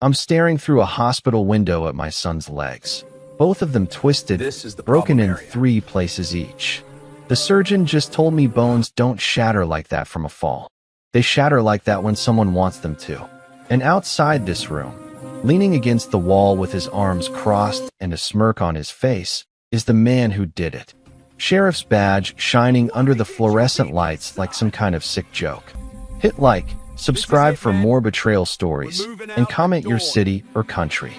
I'm staring through a hospital window at my son's legs. Both of them twisted, broken in 3 places each. The surgeon just told me bones don't shatter like that from a fall. They shatter like that when someone wants them to. And outside this room, leaning against the wall with his arms crossed and a smirk on his face, is the man who did it. Sheriff's badge shining under the fluorescent lights like some kind of sick joke. Hit like, subscribe for more betrayal stories, and comment your city or country.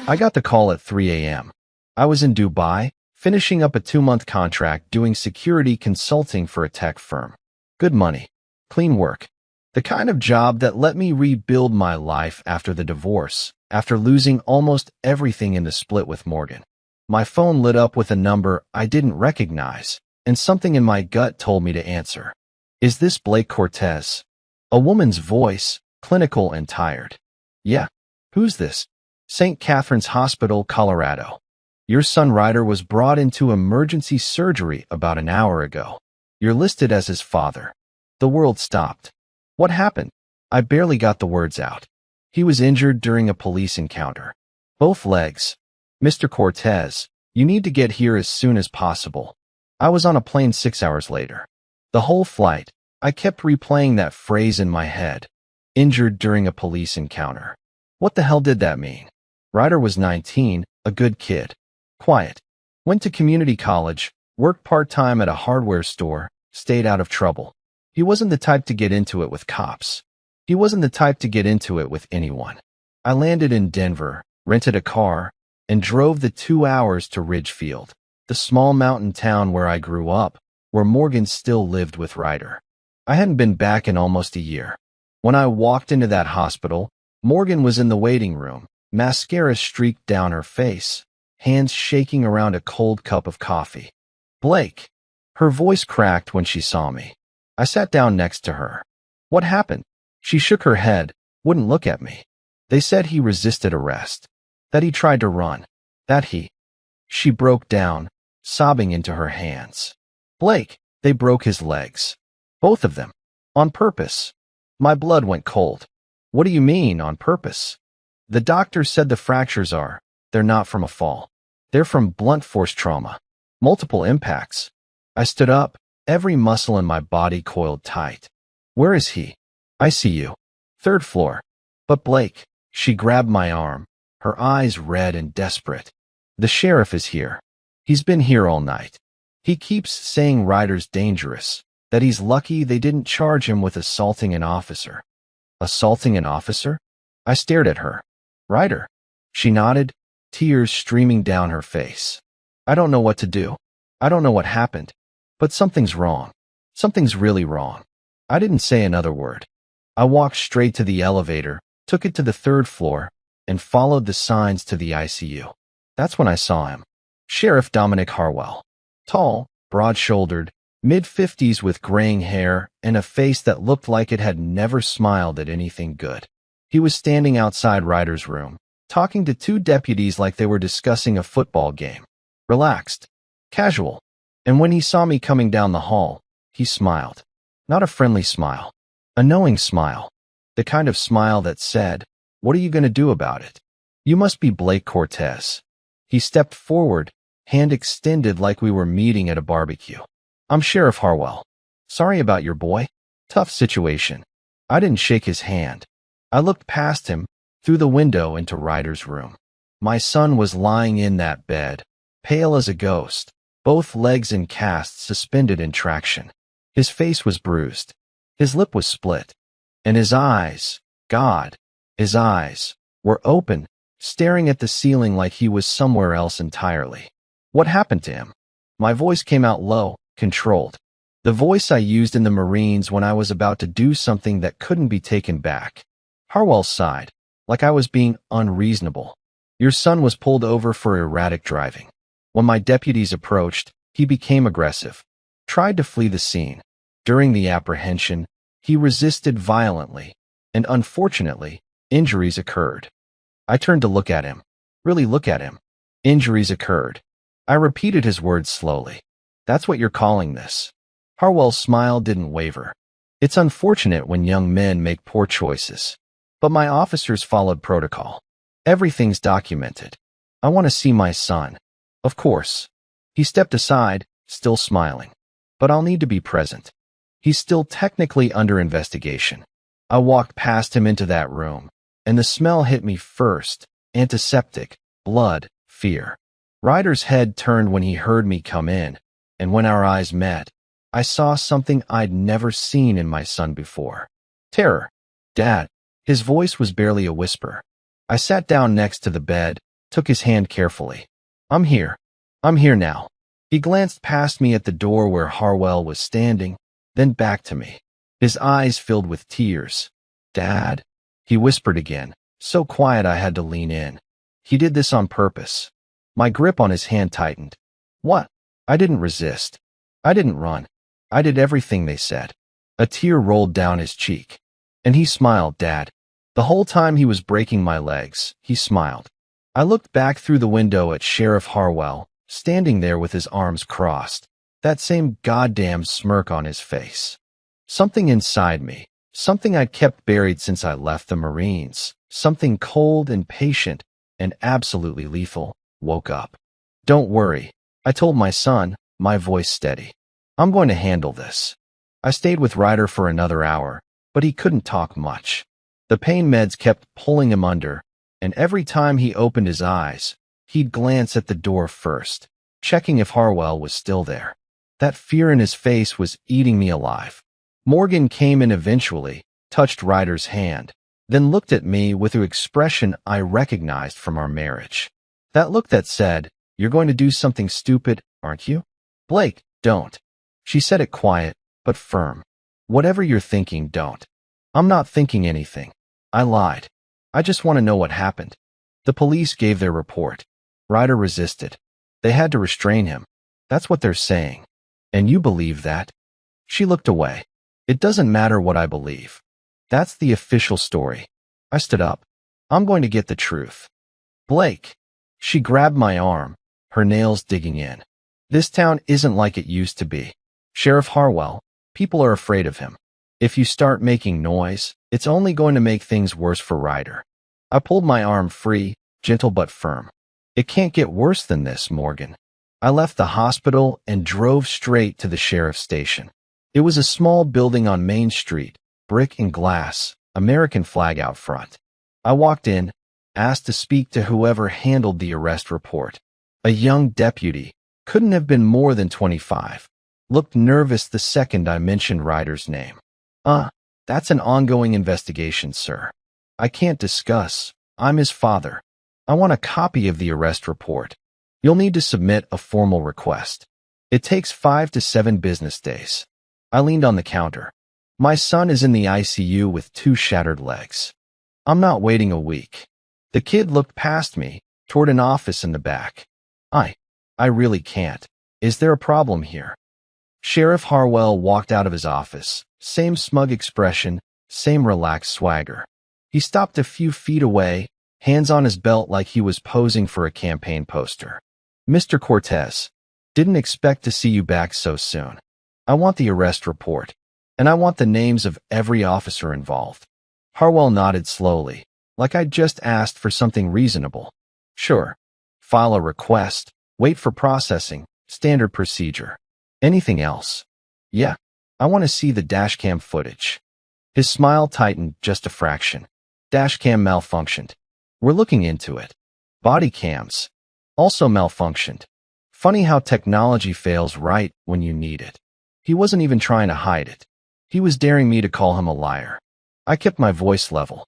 I got the call at 3 a.m. I was in Dubai, finishing up a 2-month contract doing security consulting for a tech firm. Good money. Clean work. The kind of job that let me rebuild my life after the divorce, after losing almost everything in the split with Morgan. My phone lit up with a number I didn't recognize, and something in my gut told me to answer. Is this Blake Cortez? A woman's voice, clinical and tired. Yeah. Who's this? St. Catherine's Hospital, Colorado. Your son Ryder was brought into emergency surgery about an hour ago. You're listed as his father. The world stopped. What happened? I barely got the words out. He was injured during a police encounter. Both legs. Mr. Cortez, you need to get here as soon as possible. I was on a plane 6 hours later. The whole flight, I kept replaying that phrase in my head. Injured during a police encounter. What the hell did that mean? Ryder was 19, a good kid. Quiet. Went to community college, worked part-time at a hardware store, stayed out of trouble. He wasn't the type to get into it with cops. He wasn't the type to get into it with anyone. I landed in Denver, rented a car, and drove the 2 hours to Ridgefield, the small mountain town where I grew up, where Morgan still lived with Ryder. I hadn't been back in almost a year. When I walked into that hospital, Morgan was in the waiting room, mascara streaked down her face, hands shaking around a cold cup of coffee. Blake. Her voice cracked when she saw me. I sat down next to her. What happened? She shook her head, wouldn't look at me. They said he resisted arrest. That he tried to run. That he... She broke down, sobbing into her hands. Blake, they broke his legs. Both of them. On purpose. My blood went cold. What do you mean, on purpose? The doctor said the fractures they're not from a fall. They're from blunt force trauma. Multiple impacts. I stood up, every muscle in my body coiled tight. Where is he? ICU. 3rd floor. But Blake, she grabbed my arm, her eyes red and desperate. The sheriff is here. He's been here all night. He keeps saying Ryder's dangerous, that he's lucky they didn't charge him with assaulting an officer. Assaulting an officer? I stared at her. Ryder. She nodded, tears streaming down her face. I don't know what to do. I don't know what happened. But something's wrong. Something's really wrong. I didn't say another word. I walked straight to the elevator, took it to the 3rd floor, and followed the signs to the ICU. That's when I saw him. Sheriff Dominic Harwell. Tall, broad-shouldered, mid-50s with graying hair and a face that looked like it had never smiled at anything good. He was standing outside Ryder's room, talking to 2 deputies like they were discussing a football game. Relaxed. Casual. And when he saw me coming down the hall, he smiled. Not a friendly smile. A knowing smile. The kind of smile that said, "What are you going to do about it? You must be Blake Cortez." He stepped forward, hand extended like we were meeting at a barbecue. "I'm Sheriff Harwell. Sorry about your boy. Tough situation." I didn't shake his hand. I looked past him, through the window into Ryder's room. My son was lying in that bed, pale as a ghost, both legs in casts suspended in traction. His face was bruised. His lip was split. And his eyes, God, his eyes, were open, staring at the ceiling like he was somewhere else entirely. What happened to him? My voice came out low, controlled. The voice I used in the Marines when I was about to do something that couldn't be taken back. Harwell sighed, like I was being unreasonable. Your son was pulled over for erratic driving. When my deputies approached, he became aggressive, tried to flee the scene. During the apprehension, he resisted violently, and unfortunately, injuries occurred. I turned to look at him. Really look at him. Injuries occurred. I repeated his words slowly. That's what you're calling this. Harwell's smile didn't waver. It's unfortunate when young men make poor choices. But my officers followed protocol. Everything's documented. I want to see my son. Of course. He stepped aside, still smiling. But I'll need to be present. He's still technically under investigation. I walked past him into that room, and the smell hit me first. Antiseptic, blood, fear. Ryder's head turned when he heard me come in, and when our eyes met, I saw something I'd never seen in my son before. Terror. Dad. His voice was barely a whisper. I sat down next to the bed, took his hand carefully. I'm here. I'm here now. He glanced past me at the door where Harwell was standing, then back to me. His eyes filled with tears. Dad, he whispered again, so quiet I had to lean in. He did this on purpose. My grip on his hand tightened. What? I didn't resist. I didn't run. I did everything they said. A tear rolled down his cheek. And he smiled, Dad. The whole time he was breaking my legs, he smiled. I looked back through the window at Sheriff Harwell, standing there with his arms crossed, that same goddamn smirk on his face. Something inside me, something I'd kept buried since I left the Marines, something cold and patient and absolutely lethal, woke up. Don't worry, I told my son, my voice steady. I'm going to handle this. I stayed with Ryder for another hour, but he couldn't talk much. The pain meds kept pulling him under, and every time he opened his eyes, he'd glance at the door first, checking if Harwell was still there. That fear in his face was eating me alive. Morgan came in eventually, touched Ryder's hand, then looked at me with an expression I recognized from our marriage. That look that said, "You're going to do something stupid, aren't you?" "Blake, don't." She said it quiet, but firm. "Whatever you're thinking, don't." "I'm not thinking anything." I lied. "I just want to know what happened." The police gave their report. Ryder resisted. They had to restrain him. That's what they're saying. And you believe that? She looked away. It doesn't matter what I believe. That's the official story. I stood up. I'm going to get the truth. Blake. She grabbed my arm, her nails digging in. This town isn't like it used to be. Sheriff Harwell, people are afraid of him. If you start making noise, it's only going to make things worse for Ryder. I pulled my arm free, gentle but firm. It can't get worse than this, Morgan. I left the hospital and drove straight to the sheriff's station. It was a small building on Main Street, brick and glass, American flag out front. I walked in, asked to speak to whoever handled the arrest report. A young deputy, couldn't have been more than 25, looked nervous the second I mentioned Ryder's name. That's an ongoing investigation, sir. I can't discuss. I'm his father. I want a copy of the arrest report. You'll need to submit a formal request. It takes 5 to 7 business days. I leaned on the counter. My son is in the ICU with 2 shattered legs. I'm not waiting a week. The kid looked past me, toward an office in the back. I really can't. Is there a problem here? Sheriff Harwell walked out of his office. Same smug expression, same relaxed swagger. He stopped a few feet away, hands on his belt like he was posing for a campaign poster. Mr. Cortez, didn't expect to see you back so soon. I want the arrest report, and I want the names of every officer involved. Harwell nodded slowly, like I'd just asked for something reasonable. Sure. File a request, wait for processing, standard procedure. Anything else? Yeah. I want to see the dashcam footage. His smile tightened just a fraction. Dashcam malfunctioned. We're looking into it. Body cams also malfunctioned. Funny how technology fails right when you need it. He wasn't even trying to hide it. He was daring me to call him a liar. I kept my voice level.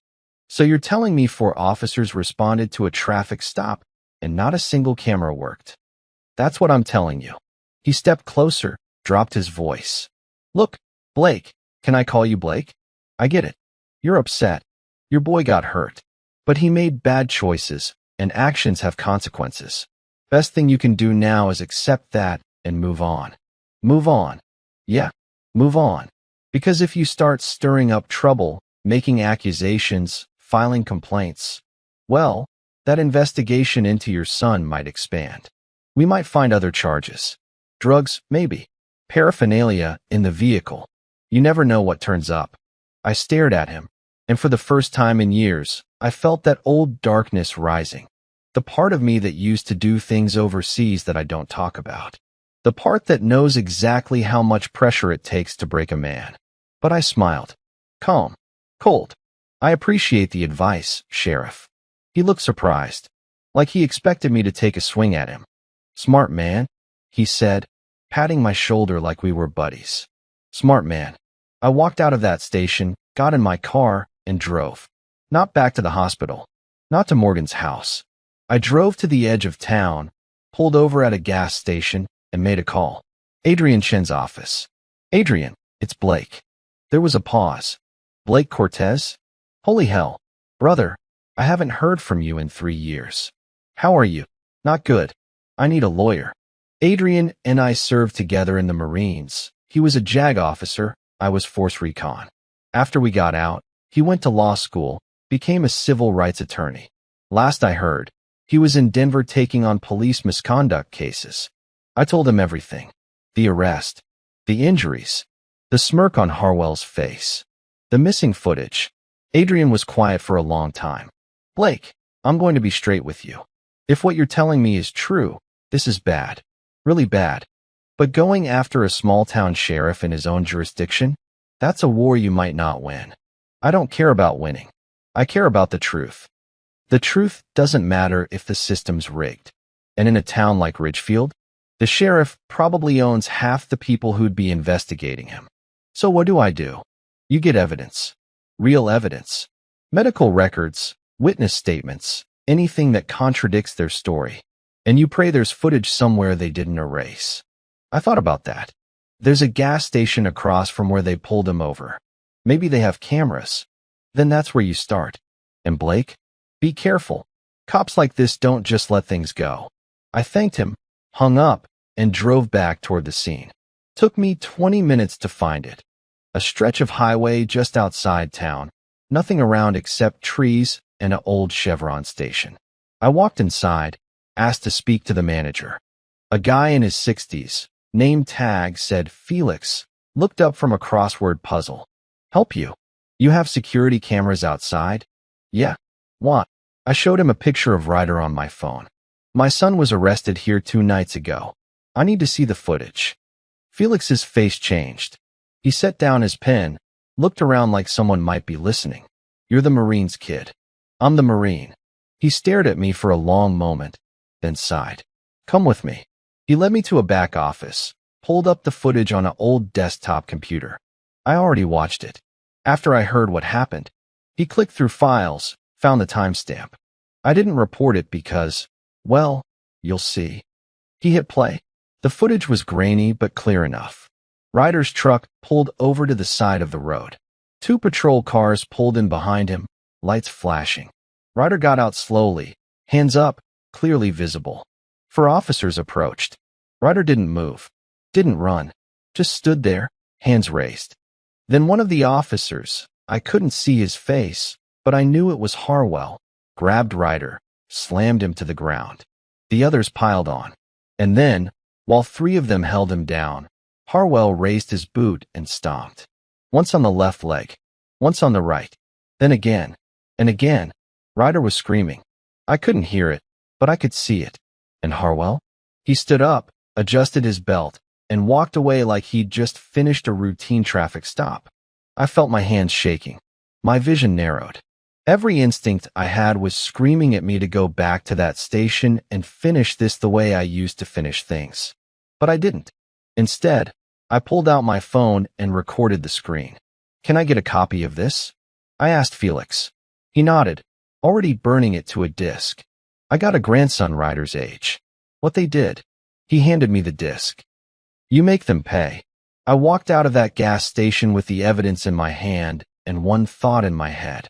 So you're telling me 4 officers responded to a traffic stop and not a single camera worked? That's what I'm telling you. He stepped closer, dropped his voice. Look, Blake, can I call you Blake? I get it. You're upset. Your boy got hurt. But he made bad choices, and actions have consequences. Best thing you can do now is accept that and move on. Move on. Yeah, move on. Because if you start stirring up trouble, making accusations, filing complaints, well, that investigation into your son might expand. We might find other charges. Drugs, maybe. Paraphernalia in the vehicle. You never know what turns up. I stared at him, and for the first time in years, I felt that old darkness rising. The part of me that used to do things overseas that I don't talk about. The part that knows exactly how much pressure it takes to break a man. But I smiled. Calm. Cold. I appreciate the advice, Sheriff. He looked surprised. Like he expected me to take a swing at him. Smart man, he said, patting my shoulder like we were buddies. Smart man. I walked out of that station, got in my car, and drove. Not back to the hospital. Not to Morgan's house. I drove to the edge of town, pulled over at a gas station, and made a call. Adrian Chen's office. Adrian, it's Blake. There was a pause. Blake Cortez? Holy hell. Brother, I haven't heard from you in 3 years. How are you? Not good. I need a lawyer. Adrian and I served together in the Marines. He was a JAG officer, I was Force Recon. After we got out, he went to law school, became a civil rights attorney. Last I heard, he was in Denver taking on police misconduct cases. I told him everything. The arrest. The injuries. The smirk on Harwell's face. The missing footage. Adrian was quiet for a long time. Blake, I'm going to be straight with you. If what you're telling me is true, this is bad. Really bad. But going after a small-town sheriff in his own jurisdiction? That's a war you might not win. I don't care about winning. I care about the truth. The truth doesn't matter if the system's rigged. And in a town like Ridgefield, the sheriff probably owns half the people who'd be investigating him. So what do? You get evidence. Real evidence. Medical records, witness statements, anything that contradicts their story. And you pray there's footage somewhere they didn't erase. I thought about that. There's a gas station across from where they pulled him over. Maybe they have cameras. Then that's where you start. And Blake? Be careful. Cops like this don't just let things go. I thanked him, hung up, and drove back toward the scene. Took me 20 minutes to find it. A stretch of highway just outside town. Nothing around except trees and an old Chevron station. I walked inside, asked to speak to the manager. A guy in his 60s, name tag said Felix, looked up from a crossword puzzle. Help you? You have security cameras outside? Yeah. What? I showed him a picture of Ryder on my phone. My son was arrested here 2 nights ago. I need to see the footage. Felix's face changed. He set down his pen, looked around like someone might be listening. You're the Marine's kid. I'm the Marine. He stared at me for a long moment, then sighed. Come with me. He led me to a back office, pulled up the footage on an old desktop computer. I already watched it. After I heard what happened, he clicked through files, found the timestamp. I didn't report it because, well, you'll see. He hit play. The footage was grainy but clear enough. Ryder's truck pulled over to the side of the road. 2 patrol cars pulled in behind him, lights flashing. Ryder got out slowly, hands up, clearly visible. 4 officers approached. Ryder didn't move, didn't run, just stood there, hands raised. Then one of the officers, I couldn't see his face, but I knew it was Harwell, grabbed Ryder, slammed him to the ground. The others piled on. And then, while 3 of them held him down, Harwell raised his boot and stomped. Once on the left leg, once on the right, then again, and again. Ryder was screaming. I couldn't hear it, but I could see it. And Harwell? He stood up, adjusted his belt, and walked away like he'd just finished a routine traffic stop. I felt my hands shaking. My vision narrowed. Every instinct I had was screaming at me to go back to that station and finish this the way I used to finish things. But I didn't. Instead, I pulled out my phone and recorded the screen. Can I get a copy of this? I asked Felix. He nodded, already burning it to a disk. I got a grandson Ryder's age. What they did. He handed me the disk. You make them pay. I walked out of that gas station with the evidence in my hand and one thought in my head.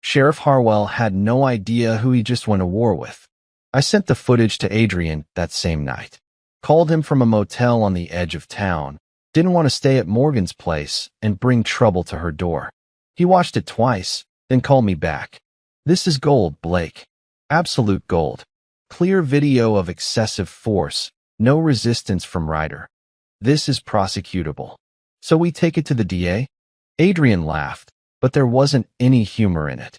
Sheriff Harwell had no idea who he just went to war with. I sent the footage to Adrian that same night. Called him from a motel on the edge of town. Didn't want to stay at Morgan's place and bring trouble to her door. He watched it twice, then called me back. This is gold, Blake. Absolute gold. Clear video of excessive force, no resistance from Ryder. This is prosecutable. So we take it to the DA? Adrian laughed, but there wasn't any humor in it.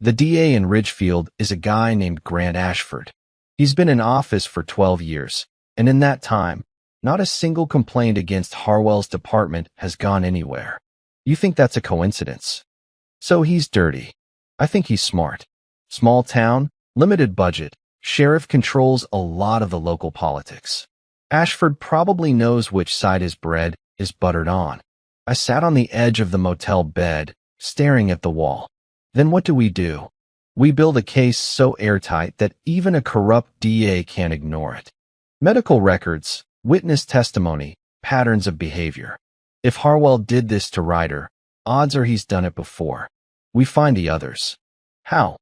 The DA in Ridgefield is a guy named Grant Ashford. He's been in office for 12 years, and in that time, not a single complaint against Harwell's department has gone anywhere. You think that's a coincidence? So he's dirty. I think he's smart. Small town, limited budget, sheriff controls a lot of the local politics. Ashford probably knows which side his bread is buttered on. I sat on the edge of the motel bed, staring at the wall. Then what do? We build a case so airtight that even a corrupt DA can't ignore it. Medical records, witness testimony, patterns of behavior. If Harwell did this to Ryder, odds are he's done it before. We find the others. How?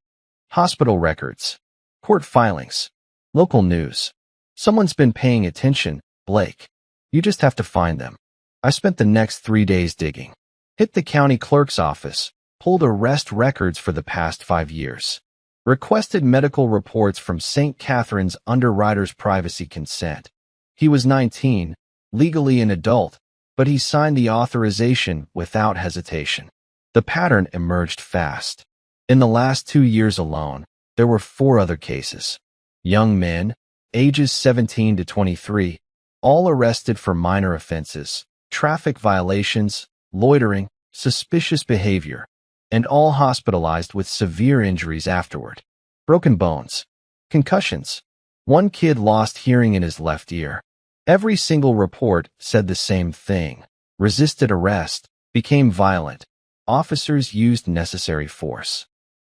Hospital records, court filings, local news. Someone's been paying attention, Blake. You just have to find them. I spent the next 3 days digging. Hit the county clerk's office, pulled arrest records for the past 5 years. Requested medical reports from St. Catherine's under Ryder's privacy consent. He was 19, legally an adult, but he signed the authorization without hesitation. The pattern emerged fast. In the last 2 years alone, there were 4 other cases. Young men, ages 17 to 23, all arrested for minor offenses, traffic violations, loitering, suspicious behavior, and all hospitalized with severe injuries afterward. Broken bones, concussions. One kid lost hearing in his left ear. Every single report said the same thing. Resisted arrest, became violent. Officers used necessary force.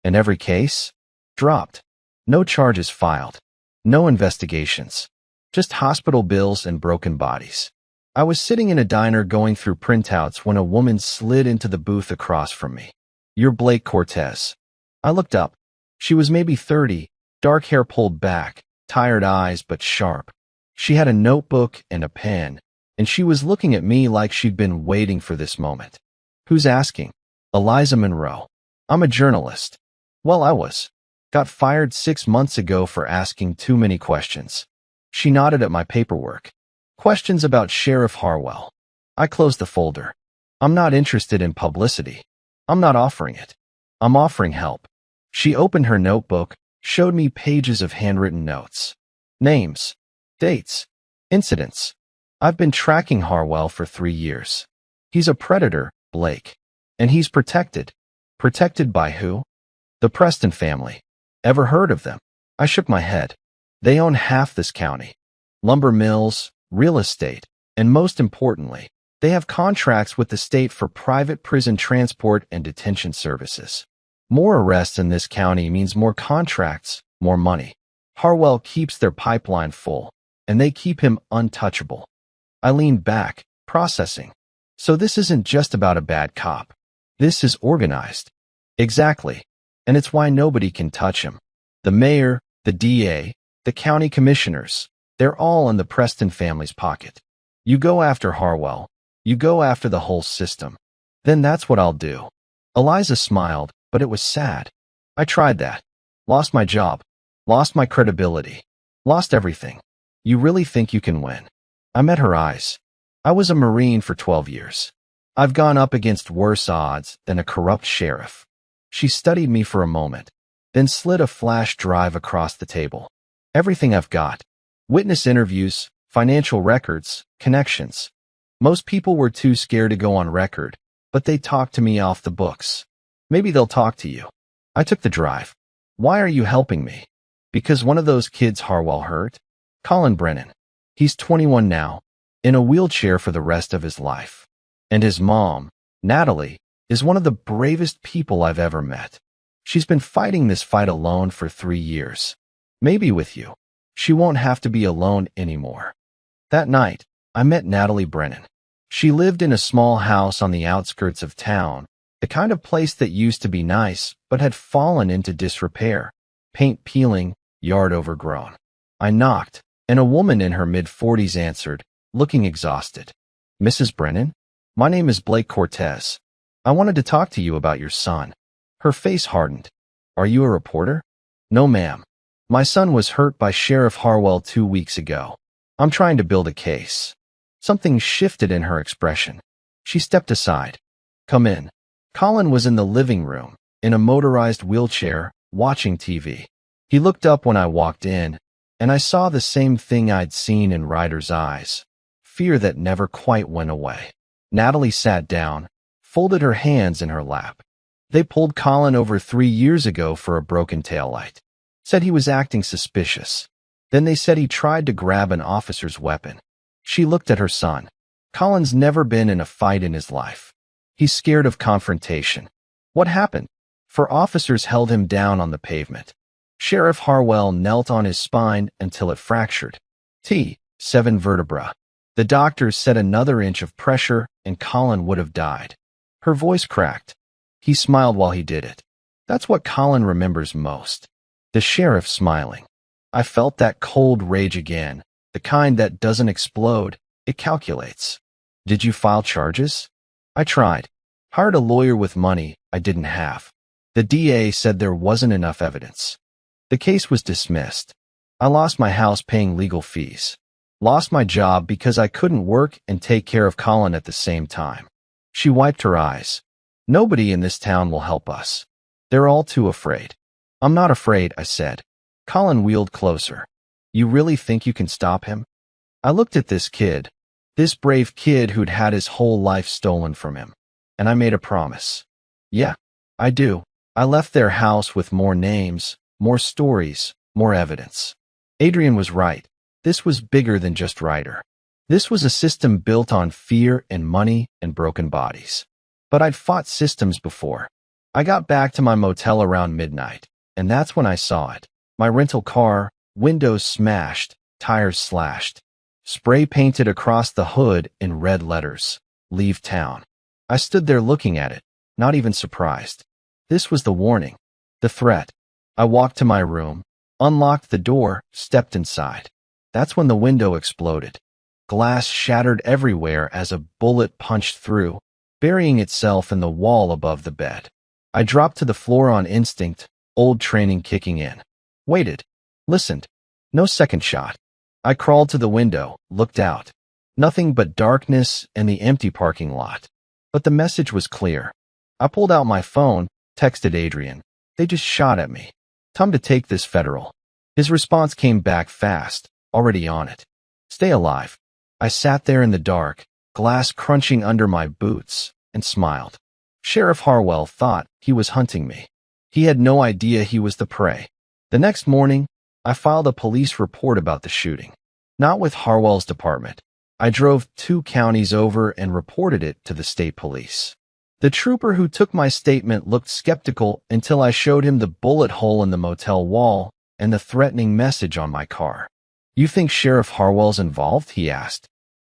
And every case? Dropped. No charges filed. No investigations. Just hospital bills and broken bodies. I was sitting in a diner going through printouts when a woman slid into the booth across from me. "You're Blake Cortez." I looked up. She was maybe 30, dark hair pulled back, tired eyes but sharp. She had a notebook and a pen, and she was looking at me like she'd been waiting for this moment. "Who's asking?" "Eliza Monroe." "I'm a journalist." "Well, I was. Got fired 6 months ago for asking too many questions." She nodded at my paperwork. "Questions about Sheriff Harwell." I closed the folder. "I'm not interested in publicity. I'm not offering it. I'm offering help." She opened her notebook, showed me pages of handwritten notes. Names, dates, incidents. I've been tracking Harwell for 3 years. He's a predator, Blake. And he's protected. Protected by who? The Preston family. Ever heard of them? I shook my head. They own half this county. Lumber mills, real estate, and most importantly, they have contracts with the state for private prison transport and detention services. More arrests in this county means more contracts, more money. Harwell keeps their pipeline full, and they keep him untouchable. I leaned back, processing. So this isn't just about a bad cop. This is organized. Exactly. And it's why nobody can touch him. The mayor, the DA, the county commissioners, they're all in the Preston family's pocket. You go after Harwell, you go after the whole system. Then that's what I'll do. Eliza smiled, but it was sad. I tried that. Lost my job. Lost my credibility. Lost everything. You really think you can win? I met her eyes. I was a Marine for 12 years. I've gone up against worse odds than a corrupt sheriff. She studied me for a moment, then slid a flash drive across the table. Everything I've got. Witness interviews, financial records, connections. Most people were too scared to go on record, but they talked to me off the books. Maybe they'll talk to you. I took the drive. Why are you helping me? Because one of those kids Harwell hurt? Colin Brennan. He's 21 now, in a wheelchair for the rest of his life. And his mom, Natalie, is one of the bravest people I've ever met. She's been fighting this fight alone for 3 years. Maybe with you, she won't have to be alone anymore. That night, I met Natalie Brennan. She lived in a small house on the outskirts of town, the kind of place that used to be nice but had fallen into disrepair. Paint peeling, yard overgrown. I knocked, and a woman in her mid-40s answered, looking exhausted. "Mrs. Brennan? My name is Blake Cortez. I wanted to talk to you about your son." Her face hardened. "Are you a reporter?" "No, ma'am. My son was hurt by Sheriff Harwell 2 weeks ago. I'm trying to build a case." Something shifted in her expression. She stepped aside. "Come in." Colin was in the living room, in a motorized wheelchair, watching TV. He looked up when I walked in, and I saw the same thing I'd seen in Ryder's eyes, fear that never quite went away. Natalie sat down, folded her hands in her lap. They pulled Colin over 3 years ago for a broken taillight. Said he was acting suspicious. Then they said he tried to grab an officer's weapon. She looked at her son. Colin's never been in a fight in his life. He's scared of confrontation. What happened? 4 officers held him down on the pavement. Sheriff Harwell knelt on his spine until it fractured. 7 vertebra. The doctors said another inch of pressure and Colin would have died. Her voice cracked. He smiled while he did it. That's what Colin remembers most. The sheriff smiling. I felt that cold rage again, the kind that doesn't explode, it calculates. Did you file charges? I tried. Hired a lawyer with money I didn't have. The DA said there wasn't enough evidence. The case was dismissed. I lost my house paying legal fees. Lost my job because I couldn't work and take care of Colin at the same time. She wiped her eyes. Nobody in this town will help us. They're all too afraid. I'm not afraid, I said. Colin wheeled closer. You really think you can stop him? I looked at this kid, this brave kid who'd had his whole life stolen from him, and I made a promise. Yeah, I do. I left their house with more names, more stories, more evidence. Adrian was right. This was bigger than just Ryder. This was a system built on fear and money and broken bodies. But I'd fought systems before. I got back to my motel around midnight, and that's when I saw it. My rental car, windows smashed, tires slashed. Spray painted across the hood in red letters. Leave town. I stood there looking at it, not even surprised. This was the warning. The threat. I walked to my room, unlocked the door, stepped inside. That's when the window exploded. Glass shattered everywhere as a bullet punched through, burying itself in the wall above the bed. I dropped to the floor on instinct, old training kicking in. Waited. Listened. No second shot. I crawled to the window, looked out. Nothing but darkness and the empty parking lot. But the message was clear. I pulled out my phone, texted Adrian. They just shot at me. Time to take this federal. His response came back fast, already on it. Stay alive. I sat there in the dark, glass crunching under my boots, and smiled. Sheriff Harwell thought he was hunting me. He had no idea he was the prey. The next morning, I filed a police report about the shooting. Not with Harwell's department. I drove 2 counties over and reported it to the state police. The trooper who took my statement looked skeptical until I showed him the bullet hole in the motel wall and the threatening message on my car. You think Sheriff Harwell's involved? He asked.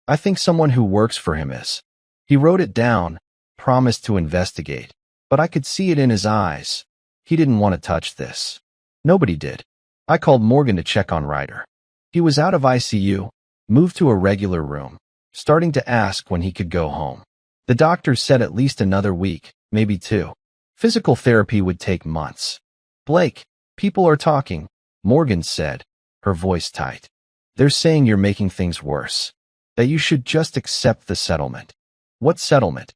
I think someone who works for him is. He wrote it down, promised to investigate, but I could see it in his eyes. He didn't want to touch this. Nobody did. I called Morgan to check on Ryder. He was out of ICU, moved to a regular room, starting to ask when he could go home. The doctors said at least another week, maybe 2. Physical therapy would take months. Blake, people are talking, Morgan said, her voice tight. They're saying you're making things worse. That you should just accept the settlement. What settlement?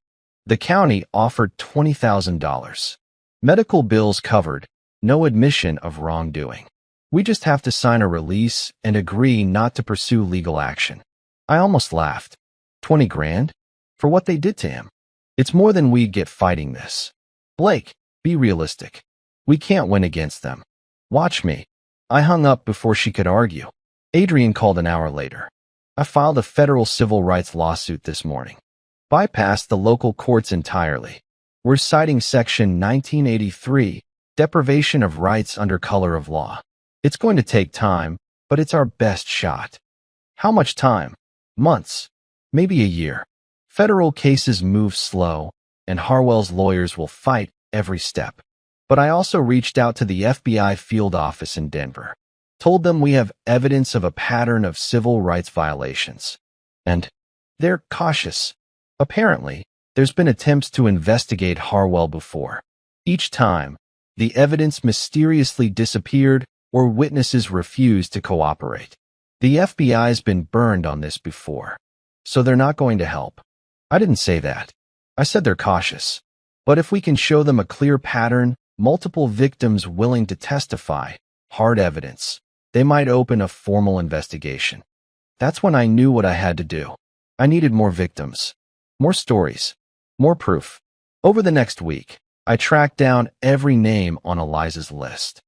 The county offered $20,000. Medical bills covered, no admission of wrongdoing. We just have to sign a release and agree not to pursue legal action. I almost laughed. 20 grand? For what they did to him. It's more than we'd get fighting this. Blake, be realistic. We can't win against them. Watch me. I hung up before she could argue. Adrian called an hour later. I filed a federal civil rights lawsuit this morning. Bypassed the local courts entirely. We're citing Section 1983, deprivation of rights under color of law. It's going to take time, but it's our best shot. How much time? Months. Maybe a year. Federal cases move slow, and Harwell's lawyers will fight every step. But I also reached out to the FBI field office in Denver. Told them we have evidence of a pattern of civil rights violations. And they're cautious. Apparently, there's been attempts to investigate Harwell before. Each time, the evidence mysteriously disappeared or witnesses refused to cooperate. The FBI's been burned on this before, so they're not going to help. I didn't say that. I said they're cautious. But if we can show them a clear pattern, multiple victims willing to testify, hard evidence. They might open a formal investigation. That's when I knew what I had to do. I needed more victims, more stories, more proof. Over the next week, I tracked down every name on Eliza's list.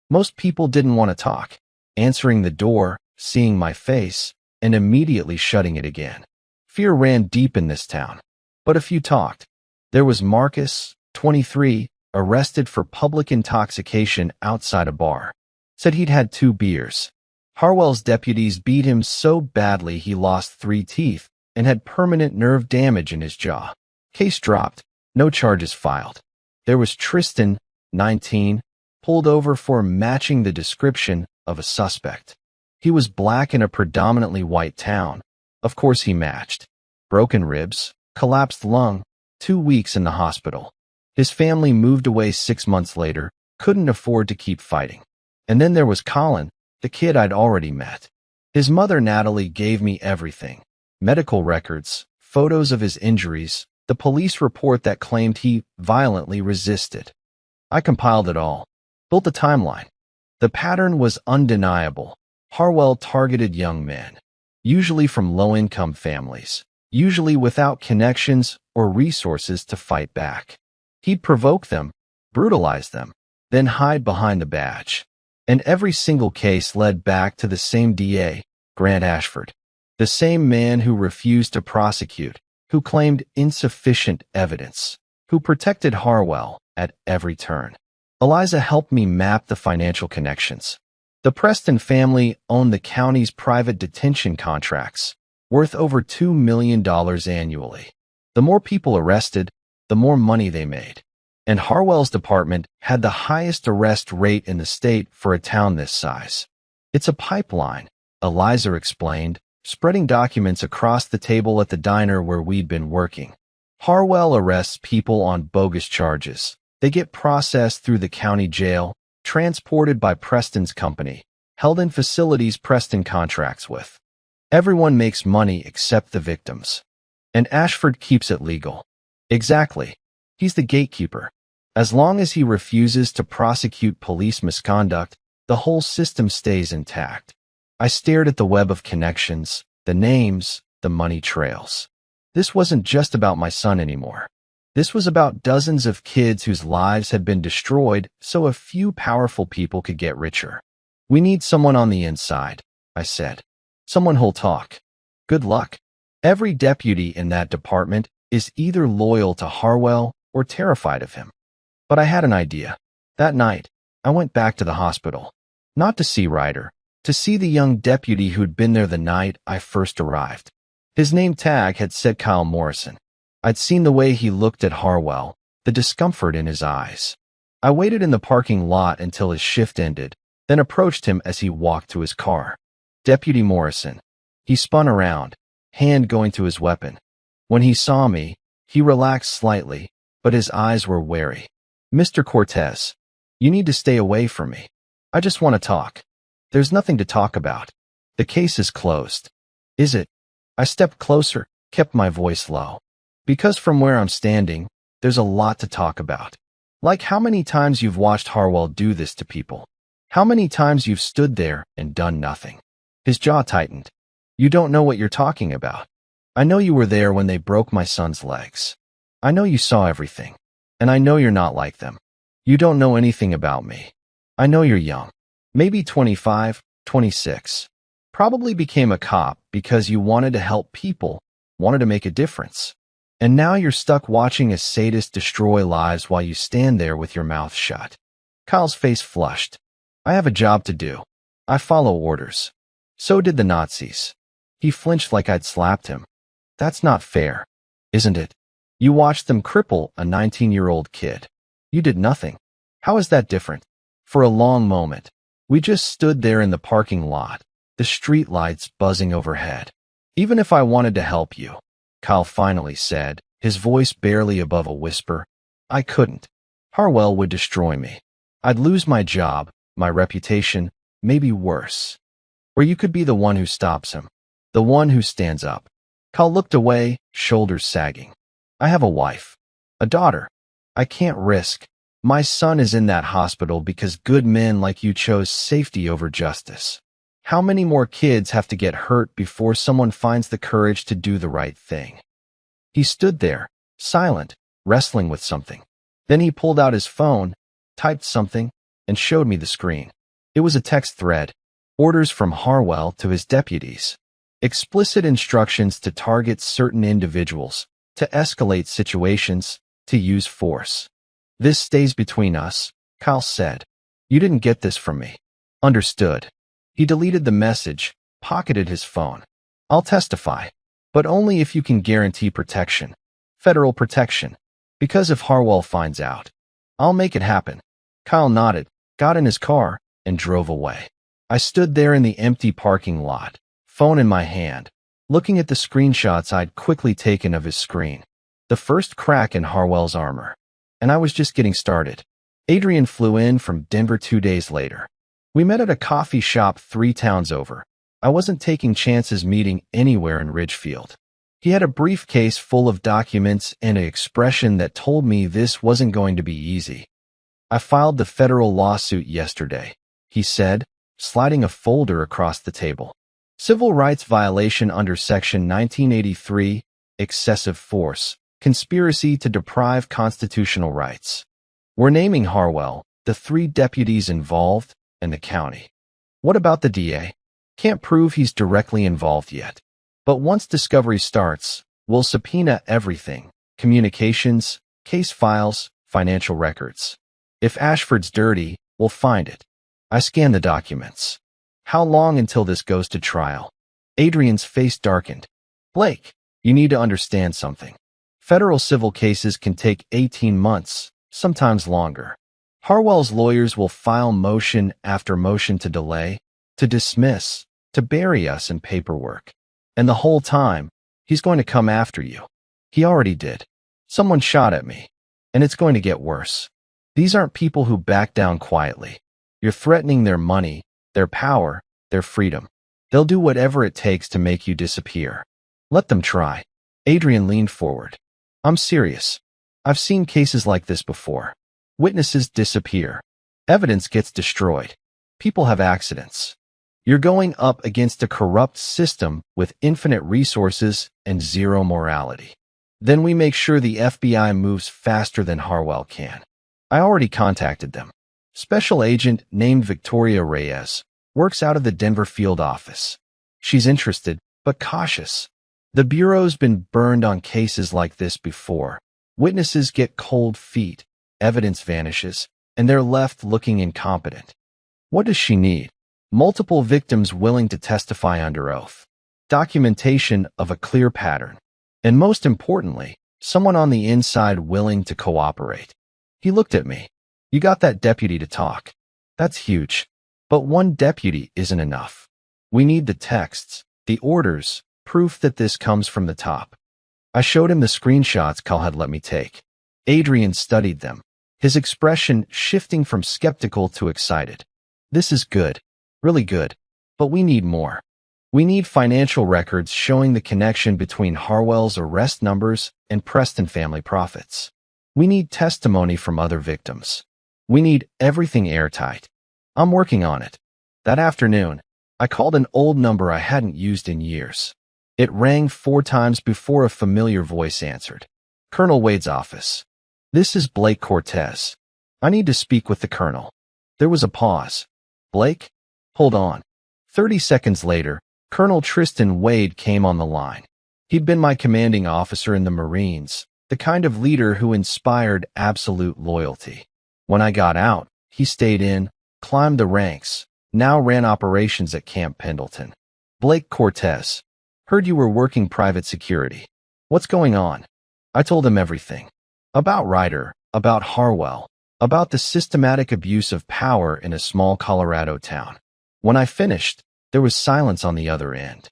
Most people didn't want to talk, answering the door, seeing my face, and immediately shutting it again. Fear ran deep in this town. But a few talked. There was Marcus, 23, arrested for public intoxication outside a bar. Said he'd had 2 beers. Harwell's deputies beat him so badly he lost 3 teeth and had permanent nerve damage in his jaw. Case dropped. No charges filed. There was Tristan, 19, pulled over for matching the description of a suspect. He was black in a predominantly white town. Of course he matched. Broken ribs, collapsed lung, 2 weeks in the hospital. His family moved away 6 months later, couldn't afford to keep fighting. And then there was Colin, the kid I'd already met. His mother Natalie gave me everything. Medical records, photos of his injuries, the police report that claimed he violently resisted. I compiled it all, built a timeline. The pattern was undeniable. Harwell targeted young men, usually from low-income families, usually without connections or resources to fight back. He'd provoke them, brutalize them, then hide behind the badge. And every single case led back to the same DA, Grant Ashford, the same man who refused to prosecute, who claimed insufficient evidence, who protected Harwell at every turn. Eliza helped me map the financial connections. The Preston family owned the county's private detention contracts, worth over $2 million annually. The more people arrested, the more money they made. And Harwell's department had the highest arrest rate in the state for a town this size. It's a pipeline, Eliza explained, spreading documents across the table at the diner where we'd been working. Harwell arrests people on bogus charges. They get processed through the county jail, transported by Preston's company, held in facilities Preston contracts with. Everyone makes money except the victims. And Ashford keeps it legal. Exactly. He's the gatekeeper. As long as he refuses to prosecute police misconduct, the whole system stays intact. I stared at the web of connections, the names, the money trails. This wasn't just about my son anymore. This was about dozens of kids whose lives had been destroyed so a few powerful people could get richer. We need someone on the inside, I said. Someone who'll talk. Good luck. Every deputy in that department is either loyal to Harwell or terrified of him. But I had an idea. That night, I went back to the hospital. Not to see Ryder, to see the young deputy who'd been there the night I first arrived. His name tag had said Kyle Morrison. I'd seen the way he looked at Harwell, the discomfort in his eyes. I waited in the parking lot until his shift ended, then approached him as he walked to his car. Deputy Morrison. He spun around, hand going to his weapon. When he saw me, he relaxed slightly, but his eyes were wary. Mr. Cortez, you need to stay away from me. I just want to talk. There's nothing to talk about. The case is closed. Is it? I stepped closer, kept my voice low. Because from where I'm standing, there's a lot to talk about. Like how many times you've watched Harwell do this to people. How many times you've stood there and done nothing. His jaw tightened. You don't know what you're talking about. I know you were there when they broke my son's legs. I know you saw everything. And I know you're not like them. You don't know anything about me. I know you're young. Maybe 25, 26. Probably became a cop because you wanted to help people, wanted to make a difference. And now you're stuck watching a sadist destroy lives while you stand there with your mouth shut. Kyle's face flushed. I have a job to do. I follow orders. So did the Nazis. He flinched like I'd slapped him. That's not fair, isn't it? You watched them cripple a 19-year-old kid. You did nothing. How is that different? For a long moment, we just stood there in the parking lot, the street lights buzzing overhead. Even if I wanted to help you, Kyle finally said, his voice barely above a whisper, I couldn't. Harwell would destroy me. I'd lose my job, my reputation, maybe worse. Or you could be the one who stops him, the one who stands up. Kyle looked away, shoulders sagging. I have a wife, a daughter. I can't risk. My son is in that hospital because good men like you chose safety over justice. How many more kids have to get hurt before someone finds the courage to do the right thing? He stood there, silent, wrestling with something. Then he pulled out his phone, typed something, and showed me the screen. It was a text thread, orders from Harwell to his deputies. Explicit instructions to target certain individuals, to escalate situations, to use force. This stays between us, Kyle said. You didn't get this from me. Understood. He deleted the message, pocketed his phone. I'll testify, but only if you can guarantee protection. Federal protection. Because if Harwell finds out, I'll make it happen. Kyle nodded, got in his car, and drove away. I stood there in the empty parking lot, phone in my hand, looking at the screenshots I'd quickly taken of his screen. The first crack in Harwell's armor. And I was just getting started. Adrian flew in from Denver 2 days later. We met at a coffee shop 3 towns over. I wasn't taking chances meeting anywhere in Ridgefield. He had a briefcase full of documents and an expression that told me this wasn't going to be easy. I filed the federal lawsuit yesterday, he said, sliding a folder across the table. Civil rights violation under Section 1983, excessive force, conspiracy to deprive constitutional rights. We're naming Harwell, the 3 deputies involved, and the county. What about the DA? Can't prove he's directly involved yet. But once discovery starts, we'll subpoena everything: communications, case files, financial records. If Ashford's dirty, we'll find it. I scanned the documents. How long until this goes to trial? Adrian's face darkened. Blake, you need to understand something. Federal civil cases can take 18 months, sometimes longer. Harwell's lawyers will file motion after motion to delay, to dismiss, to bury us in paperwork. And the whole time, he's going to come after you. He already did. Someone shot at me. And it's going to get worse. These aren't people who back down quietly. You're threatening their money, their power, their freedom. They'll do whatever it takes to make you disappear. Let them try. Adrian leaned forward. I'm serious. I've seen cases like this before. Witnesses disappear. Evidence gets destroyed. People have accidents. You're going up against a corrupt system with infinite resources and zero morality. Then we make sure the FBI moves faster than Harwell can. I already contacted them. Special agent named Victoria Reyes works out of the Denver field office. She's interested, but cautious. The Bureau's been burned on cases like this before. Witnesses get cold feet, evidence vanishes, and they're left looking incompetent. What does she need? Multiple victims willing to testify under oath. Documentation of a clear pattern. And most importantly, someone on the inside willing to cooperate. He looked at me. You got that deputy to talk. That's huge. But one deputy isn't enough. We need the texts, the orders, proof that this comes from the top. I showed him the screenshots Cal had let me take. Adrian studied them, his expression shifting from skeptical to excited. This is good, really good, but we need more. We need financial records showing the connection between Harwell's arrest numbers and Preston family profits. We need testimony from other victims. We need everything airtight. I'm working on it. That afternoon, I called an old number I hadn't used in years. It rang 4 times before a familiar voice answered. Colonel Wade's office. This is Blake Cortez. I need to speak with the colonel. There was a pause. Blake? Hold on. 30 seconds later, Colonel Tristan Wade came on the line. He'd been my commanding officer in the Marines, the kind of leader who inspired absolute loyalty. When I got out, he stayed in, climbed the ranks, now ran operations at Camp Pendleton. Blake Cortez. Heard you were working private security. What's going on? I told him everything. About Ryder, about Harwell, about the systematic abuse of power in a small Colorado town. When I finished, there was silence on the other end.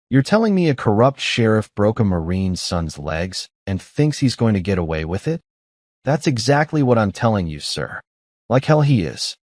You're telling me a corrupt sheriff broke a Marine's son's legs and thinks he's going to get away with it? That's exactly what I'm telling you, sir. Like hell he is.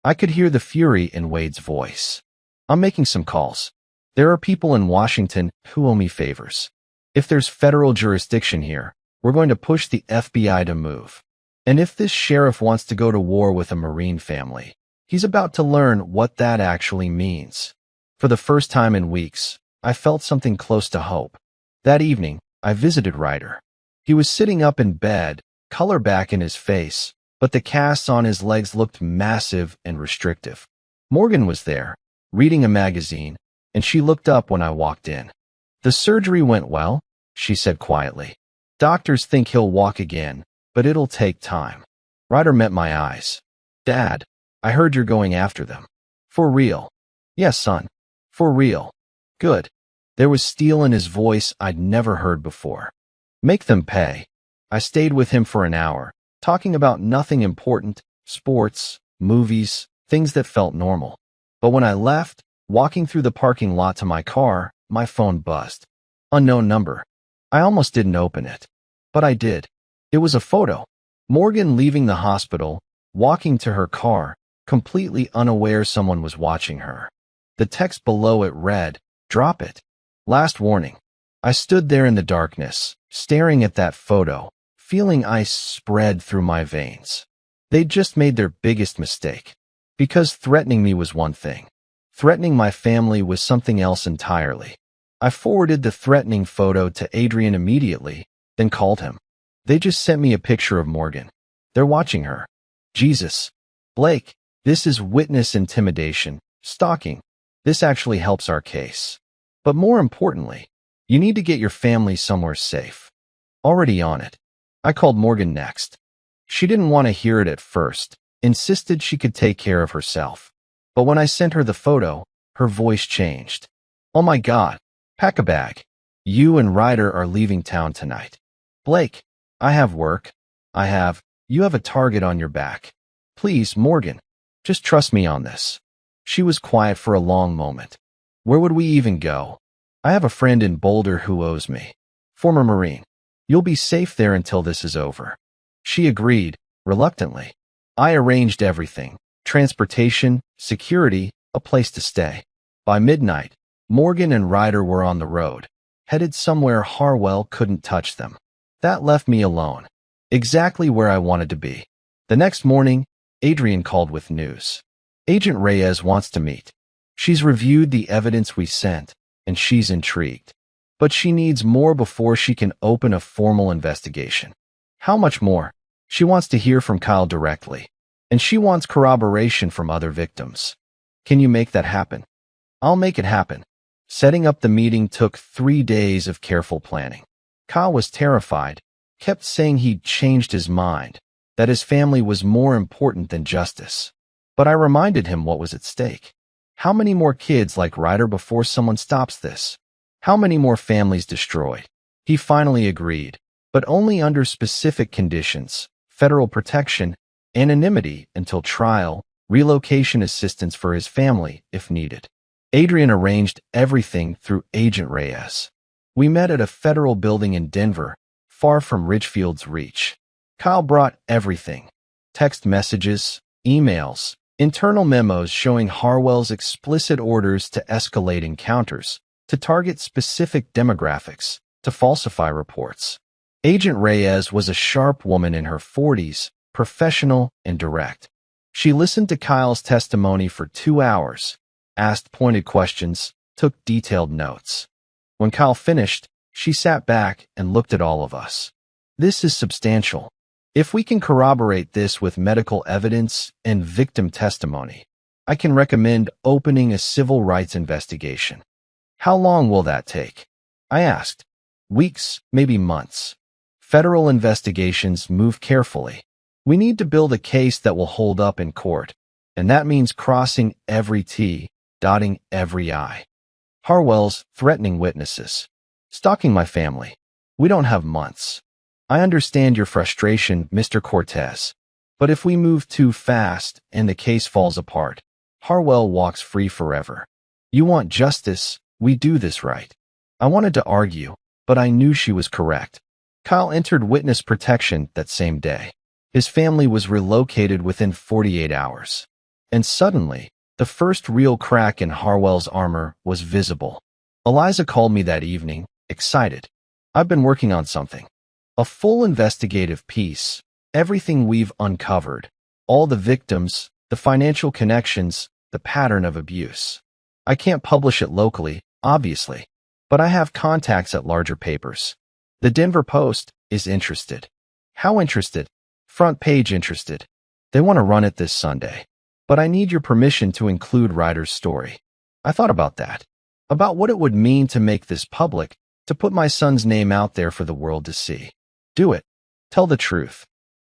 I could hear the fury in Wade's voice. I'm making some calls. There are people in Washington who owe me favors. If there's federal jurisdiction here, we're going to push the FBI to move. And if this sheriff wants to go to war with a Marine family, he's about to learn what that actually means. For the first time in weeks, I felt something close to hope. That evening, I visited Ryder. He was sitting up in bed, color back in his face, but the casts on his legs looked massive and restrictive. Morgan was there, reading a magazine, and she looked up when I walked in. "The surgery went well," she said quietly. "Doctors think he'll walk again, but it'll take time." Ryder met my eyes. "Dad, I heard you're going after them." "For real?" "Yes, son. For real." "Good." There was steel in his voice I'd never heard before. "Make them pay." I stayed with him for an hour, talking about nothing important, sports, movies, things that felt normal. But when I left, walking through the parking lot to my car, my phone buzzed. Unknown number. I almost didn't open it. But I did. It was a photo. Morgan leaving the hospital, walking to her car, completely unaware someone was watching her. The text below it read, "Drop it. Last warning." I stood there in the darkness, staring at that photo, feeling ice spread through my veins. They'd just made their biggest mistake. Because threatening me was one thing. Threatening my family was something else entirely. I forwarded the threatening photo to Adrian immediately, then called him. They just sent me a picture of Morgan. They're watching her. Jesus. Blake, this is witness intimidation, stalking. This actually helps our case. But more importantly, you need to get your family somewhere safe. Already on it. I called Morgan next. She didn't want to hear it at first, insisted she could take care of herself. But when I sent her the photo, her voice changed. "Oh my God, pack a bag. You and Ryder are leaving town tonight." "Blake, I have work. You have a target on your back. Please, Morgan, just trust me on this." She was quiet for a long moment. "Where would we even go?" "I have a friend in Boulder who owes me. Former Marine. You'll be safe there until this is over." She agreed, reluctantly. I arranged everything. Transportation, security, a place to stay. By midnight, Morgan and Ryder were on the road, headed somewhere Harwell couldn't touch them. That left me alone, exactly where I wanted to be. The next morning, Adrian called with news. "Agent Reyes wants to meet. She's reviewed the evidence we sent, and she's intrigued. But she needs more before she can open a formal investigation." "How much more?" "She wants to hear from Kyle directly, and she wants corroboration from other victims." "Can you make that happen?" "I'll make it happen." Setting up the meeting took 3 days of careful planning. Kyle was terrified, kept saying he'd changed his mind, that his family was more important than justice. But I reminded him what was at stake. How many more kids like Ryder before someone stops this? How many more families destroyed? He finally agreed, but only under specific conditions: federal protection, anonymity until trial, relocation assistance for his family if needed. Adrian arranged everything through Agent Reyes. We met at a federal building in Denver, far from Richfield's reach. Kyle brought everything: text messages, emails, internal memos showing Harwell's explicit orders to escalate encounters, to target specific demographics, to falsify reports. Agent Reyes was a sharp woman in her 40s, professional and direct. She listened to Kyle's testimony for 2 hours, asked pointed questions, took detailed notes. When Kyle finished, she sat back and looked at all of us. "This is substantial. If we can corroborate this with medical evidence and victim testimony, I can recommend opening a civil rights investigation." "How long will that take?" I asked. "Weeks, maybe months. Federal investigations move carefully. We need to build a case that will hold up in court, and that means crossing every T, dotting every I. Harwell's threatening witnesses, stalking my family. We don't have months. I understand your frustration, Mr. Cortez, but if we move too fast and the case falls apart, Harwell walks free forever. You want justice, we do this right." I wanted to argue, but I knew she was correct. Kyle entered witness protection that same day. His family was relocated within 48 hours. And suddenly, the first real crack in Harwell's armor was visible. Eliza called me that evening, excited. "I've been working on something. A full investigative piece, Everything we've uncovered. All the victims, the financial connections, the pattern of abuse. I can't publish it locally, obviously, but I have contacts at larger papers. The Denver Post is interested. How interested? Front page interested. They want to run it this Sunday. But I need your permission to include Ryder's story. I thought about that. About what it would mean to make this public, to put my son's name out there for the world to see. Do it. Tell the truth.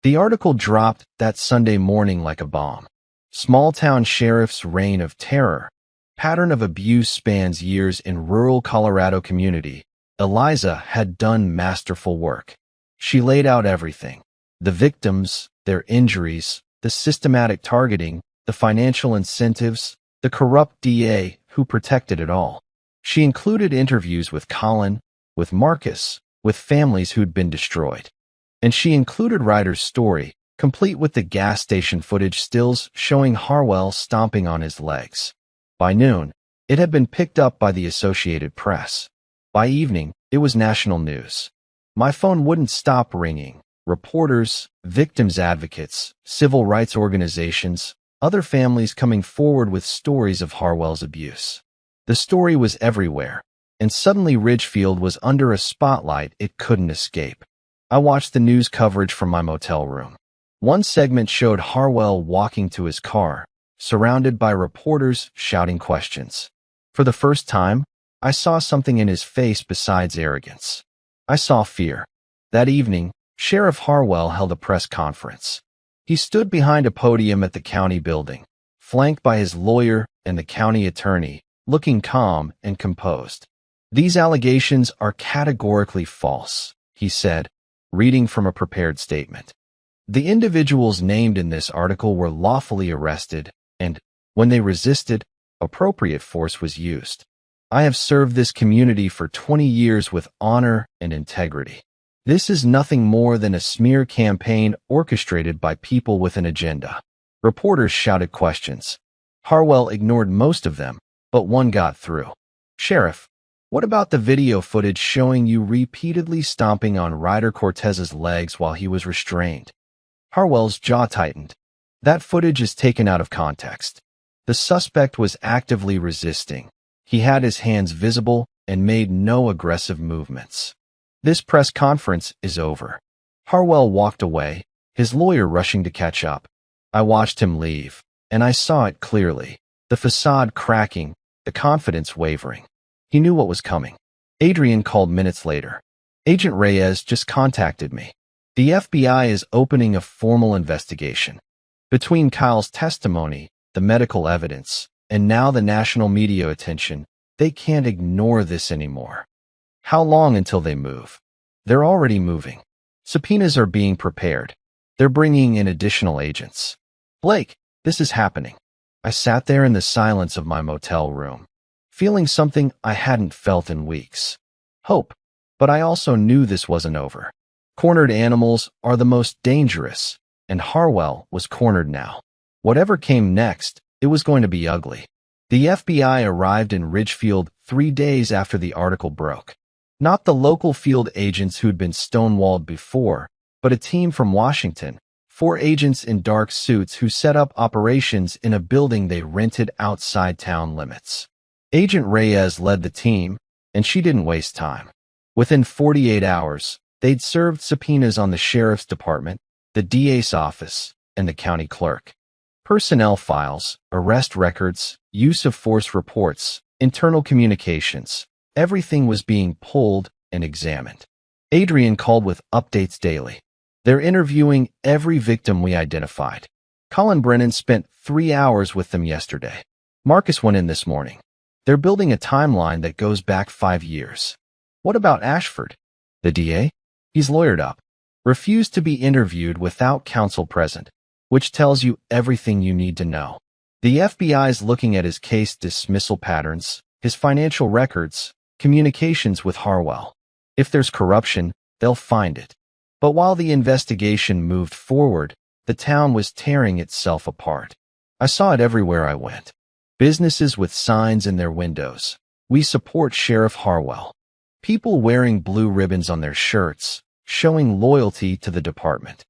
The article dropped that Sunday morning like a bomb. Small-town sheriff's reign of terror. Pattern of abuse spans years in rural Colorado community. Eliza had done masterful work. She laid out everything. The victims, their injuries, the systematic targeting, the financial incentives, the corrupt DA who protected it all. She included interviews with Colin, with Marcus, with families who'd been destroyed. And she included Ryder's story, complete with the gas station footage stills showing Harwell stomping on his legs. By noon, it had been picked up by the Associated Press. By evening, it was national news. My phone wouldn't stop ringing. Reporters, victims advocates, civil rights organizations, other families coming forward with stories of Harwell's abuse. The story was everywhere, and suddenly Ridgefield was under a spotlight it couldn't escape. I watched the news coverage from my motel room. One segment showed Harwell walking to his car, surrounded by reporters shouting questions. For the first time, I saw something in his face besides arrogance. I saw fear. That evening, Sheriff Harwell held a press conference. He stood behind a podium at the county building, flanked by his lawyer and the county attorney, looking calm and composed. "These allegations are categorically false," he said, reading from a prepared statement. "The individuals named in this article were lawfully arrested, and, when they resisted, appropriate force was used. I have served this community for 20 years with honor and integrity. This is nothing more than a smear campaign orchestrated by people with an agenda." Reporters shouted questions. Harwell ignored most of them, but one got through. "Sheriff, what about the video footage showing you repeatedly stomping on Ryder Cortez's legs while he was restrained?" Harwell's jaw tightened. "That footage is taken out of context. The suspect was actively resisting. He had his hands visible and made no aggressive movements. This press conference is over." Harwell walked away, his lawyer rushing to catch up. I watched him leave, and I saw it clearly. The facade cracking, the confidence wavering. He knew what was coming. Adrian called minutes later. "Agent Reyes just contacted me. The FBI is opening a formal investigation. Between Kyle's testimony, the medical evidence, and now the national media attention, they can't ignore this anymore." "How long until they move?" "They're already moving. Subpoenas are being prepared. They're bringing in additional agents." "Blake, this is happening." I sat there in the silence of my motel room, feeling something I hadn't felt in weeks. Hope. But I also knew this wasn't over. Cornered animals are the most dangerous, and Harwell was cornered now. Whatever came next, it was going to be ugly. The FBI arrived in Ridgefield 3 days after the article broke. Not the local field agents who'd been stonewalled before, but a team from Washington, 4 agents in dark suits who set up operations in a building they rented outside town limits. Agent Reyes led the team, and she didn't waste time. Within 48 hours, they'd served subpoenas on the sheriff's department, the DA's office, and the county clerk. Personnel files, arrest records, use of force reports, internal communications. Everything was being pulled and examined. Adrian called with updates daily. "They're interviewing every victim we identified. Colin Brennan spent 3 hours with them yesterday. Marcus went in this morning. They're building a timeline that goes back 5 years. What about Ashford?" "The DA? He's lawyered up. Refused to be interviewed without counsel present, which tells you everything you need to know. The FBI's looking at his case dismissal patterns, his financial records, communications with Harwell. If there's corruption, they'll find it." But while the investigation moved forward, the town was tearing itself apart. I saw it everywhere I went. Businesses with signs in their windows. "We support Sheriff Harwell." People wearing blue ribbons on their shirts, showing loyalty to the department.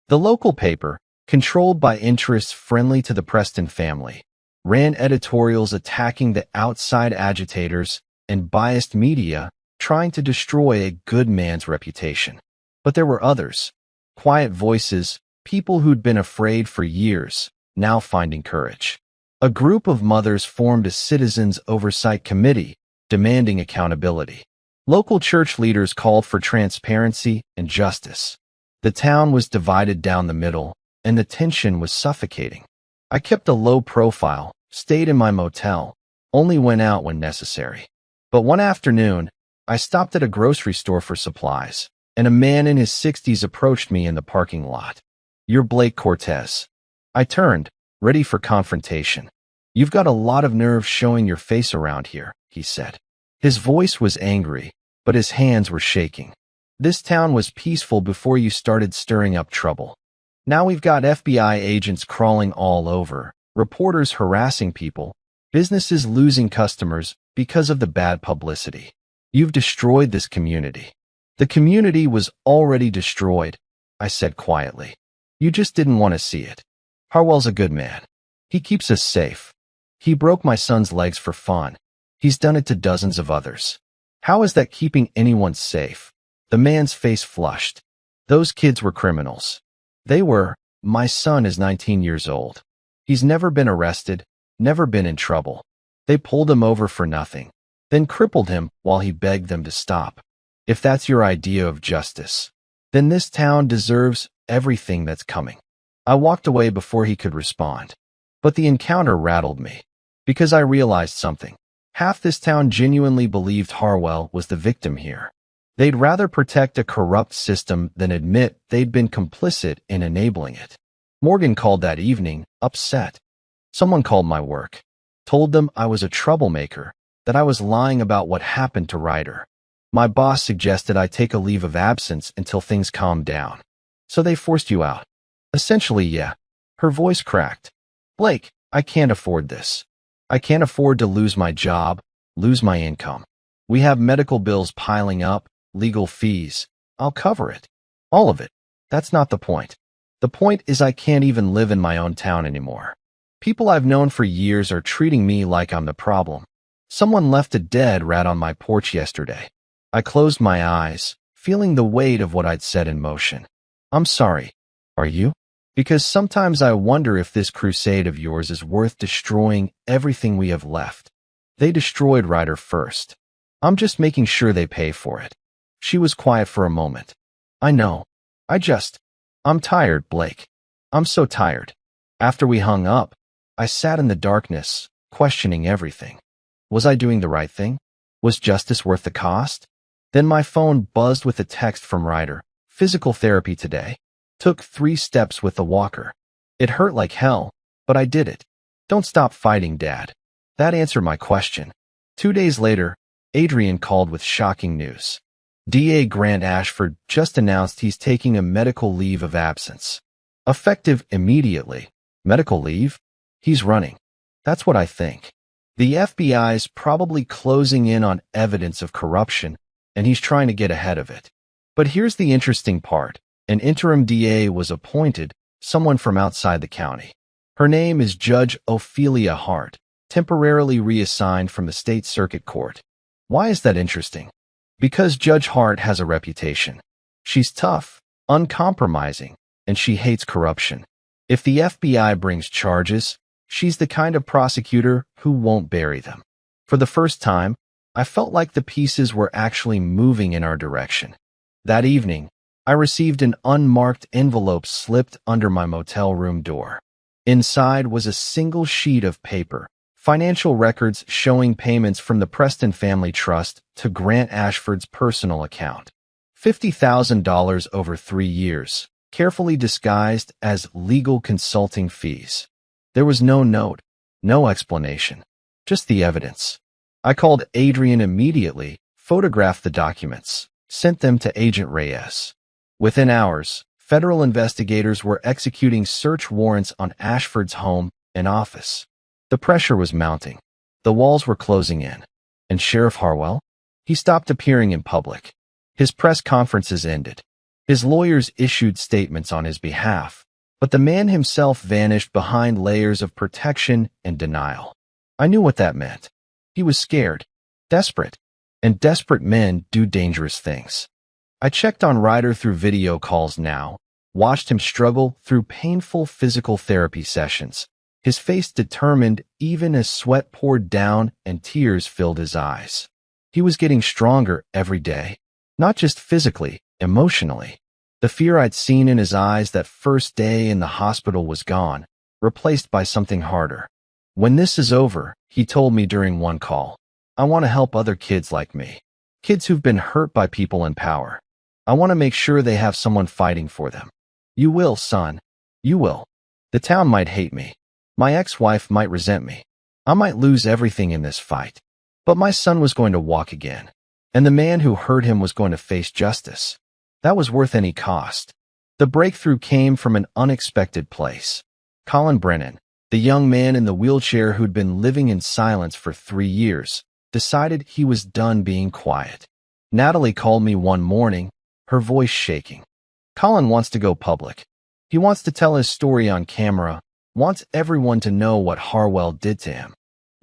The local paper, controlled by interests friendly to the Preston family, ran editorials attacking the outside agitators and biased media trying to destroy a good man's reputation. But there were others, quiet voices, people who'd been afraid for years, now finding courage. A group of mothers formed a citizens' oversight committee, demanding accountability. Local church leaders called for transparency and justice. The town was divided down the middle, and the tension was suffocating. I kept a low profile, stayed in my motel, only went out when necessary. But one afternoon, I stopped at a grocery store for supplies, and a man in his 60s approached me in the parking lot. "You're Blake Cortez." I turned, ready for confrontation. "You've got a lot of nerve showing your face around here," he said. His voice was angry, but his hands were shaking. "This town was peaceful before you started stirring up trouble. Now we've got FBI agents crawling all over, reporters harassing people, businesses losing customers because of the bad publicity. You've destroyed this community." "The community was already destroyed," I said quietly. "You just didn't want to see it. Harwell's a good man. He keeps us safe. He broke my son's legs for fun. He's done it to dozens of others. How is that keeping anyone safe?" The man's face flushed. "Those kids were criminals." "They were. My son is 19 years old. He's never been arrested, never been in trouble. They pulled him over for nothing, then crippled him while he begged them to stop. If that's your idea of justice, then this town deserves everything that's coming." I walked away before he could respond. But the encounter rattled me, because I realized something. Half this town genuinely believed Harwell was the victim here. They'd rather protect a corrupt system than admit they'd been complicit in enabling it. Morgan called that evening, upset. Someone called my work, told them I was a troublemaker, that I was lying about what happened to Ryder. My boss suggested I take a leave of absence until things calmed down. "So they forced you out?" "Essentially, yeah." Her voice cracked. "Blake, I can't afford this. I can't afford to lose my job, lose my income. We have medical bills piling up, legal fees. I'll cover it. All of it. That's not the point. The point is I can't even live in my own town anymore. People I've known for years are treating me like I'm the problem. Someone left a dead rat on my porch yesterday." I closed my eyes, feeling the weight of what I'd set in motion. "I'm sorry. Are you? Because sometimes I wonder if this crusade of yours is worth destroying everything we have left. They destroyed Ryder first. I'm just making sure they pay for it." She was quiet for a moment. "I know. I'm tired, Blake. I'm so tired." After we hung up, I sat in the darkness, questioning everything. Was I doing the right thing? Was justice worth the cost? Then my phone buzzed with a text from Ryder. "Physical therapy today. Took 3 steps with the walker. It hurt like hell, but I did it. Don't stop fighting, Dad." That answered my question. 2 days later, Adrian called with shocking news. DA Grant Ashford just announced he's taking a medical leave of absence. Effective immediately. Medical leave? He's running. That's what I think. The FBI's probably closing in on evidence of corruption, and he's trying to get ahead of it. But here's the interesting part. An interim DA was appointed, someone from outside the county. Her name is Judge Ophelia Hart, temporarily reassigned from the state circuit court. Why is that interesting? Because Judge Hart has a reputation. She's tough, uncompromising, and she hates corruption. If the FBI brings charges, she's the kind of prosecutor who won't bury them. For the first time, I felt like the pieces were actually moving in our direction. That evening, I received an unmarked envelope slipped under my motel room door. Inside was a single sheet of paper, financial records showing payments from the Preston Family Trust to Grant Ashford's personal account. $50,000 over 3 years, carefully disguised as legal consulting fees. There was no note, no explanation, just the evidence. I called Adrian immediately, photographed the documents, sent them to Agent Reyes. Within hours, federal investigators were executing search warrants on Ashford's home and office. The pressure was mounting. The walls were closing in. And Sheriff Harwell? He stopped appearing in public. His press conferences ended. His lawyers issued statements on his behalf, but the man himself vanished behind layers of protection and denial. I knew what that meant. He was scared, desperate, and desperate men do dangerous things. I checked on Ryder through video calls now, watched him struggle through painful physical therapy sessions, his face determined even as sweat poured down and tears filled his eyes. He was getting stronger every day, not just physically, emotionally. The fear I'd seen in his eyes that first day in the hospital was gone, replaced by something harder. When this is over, he told me during one call, I want to help other kids like me. Kids who've been hurt by people in power. I want to make sure they have someone fighting for them. You will, son. You will. The town might hate me. My ex-wife might resent me. I might lose everything in this fight. But my son was going to walk again. And the man who hurt him was going to face justice. That was worth any cost. The breakthrough came from an unexpected place. Colin Brennan, the young man in the wheelchair who'd been living in silence for 3 years, decided he was done being quiet. Natalie called me one morning, her voice shaking. Colin wants to go public. He wants to tell his story on camera, wants everyone to know what Harwell did to him.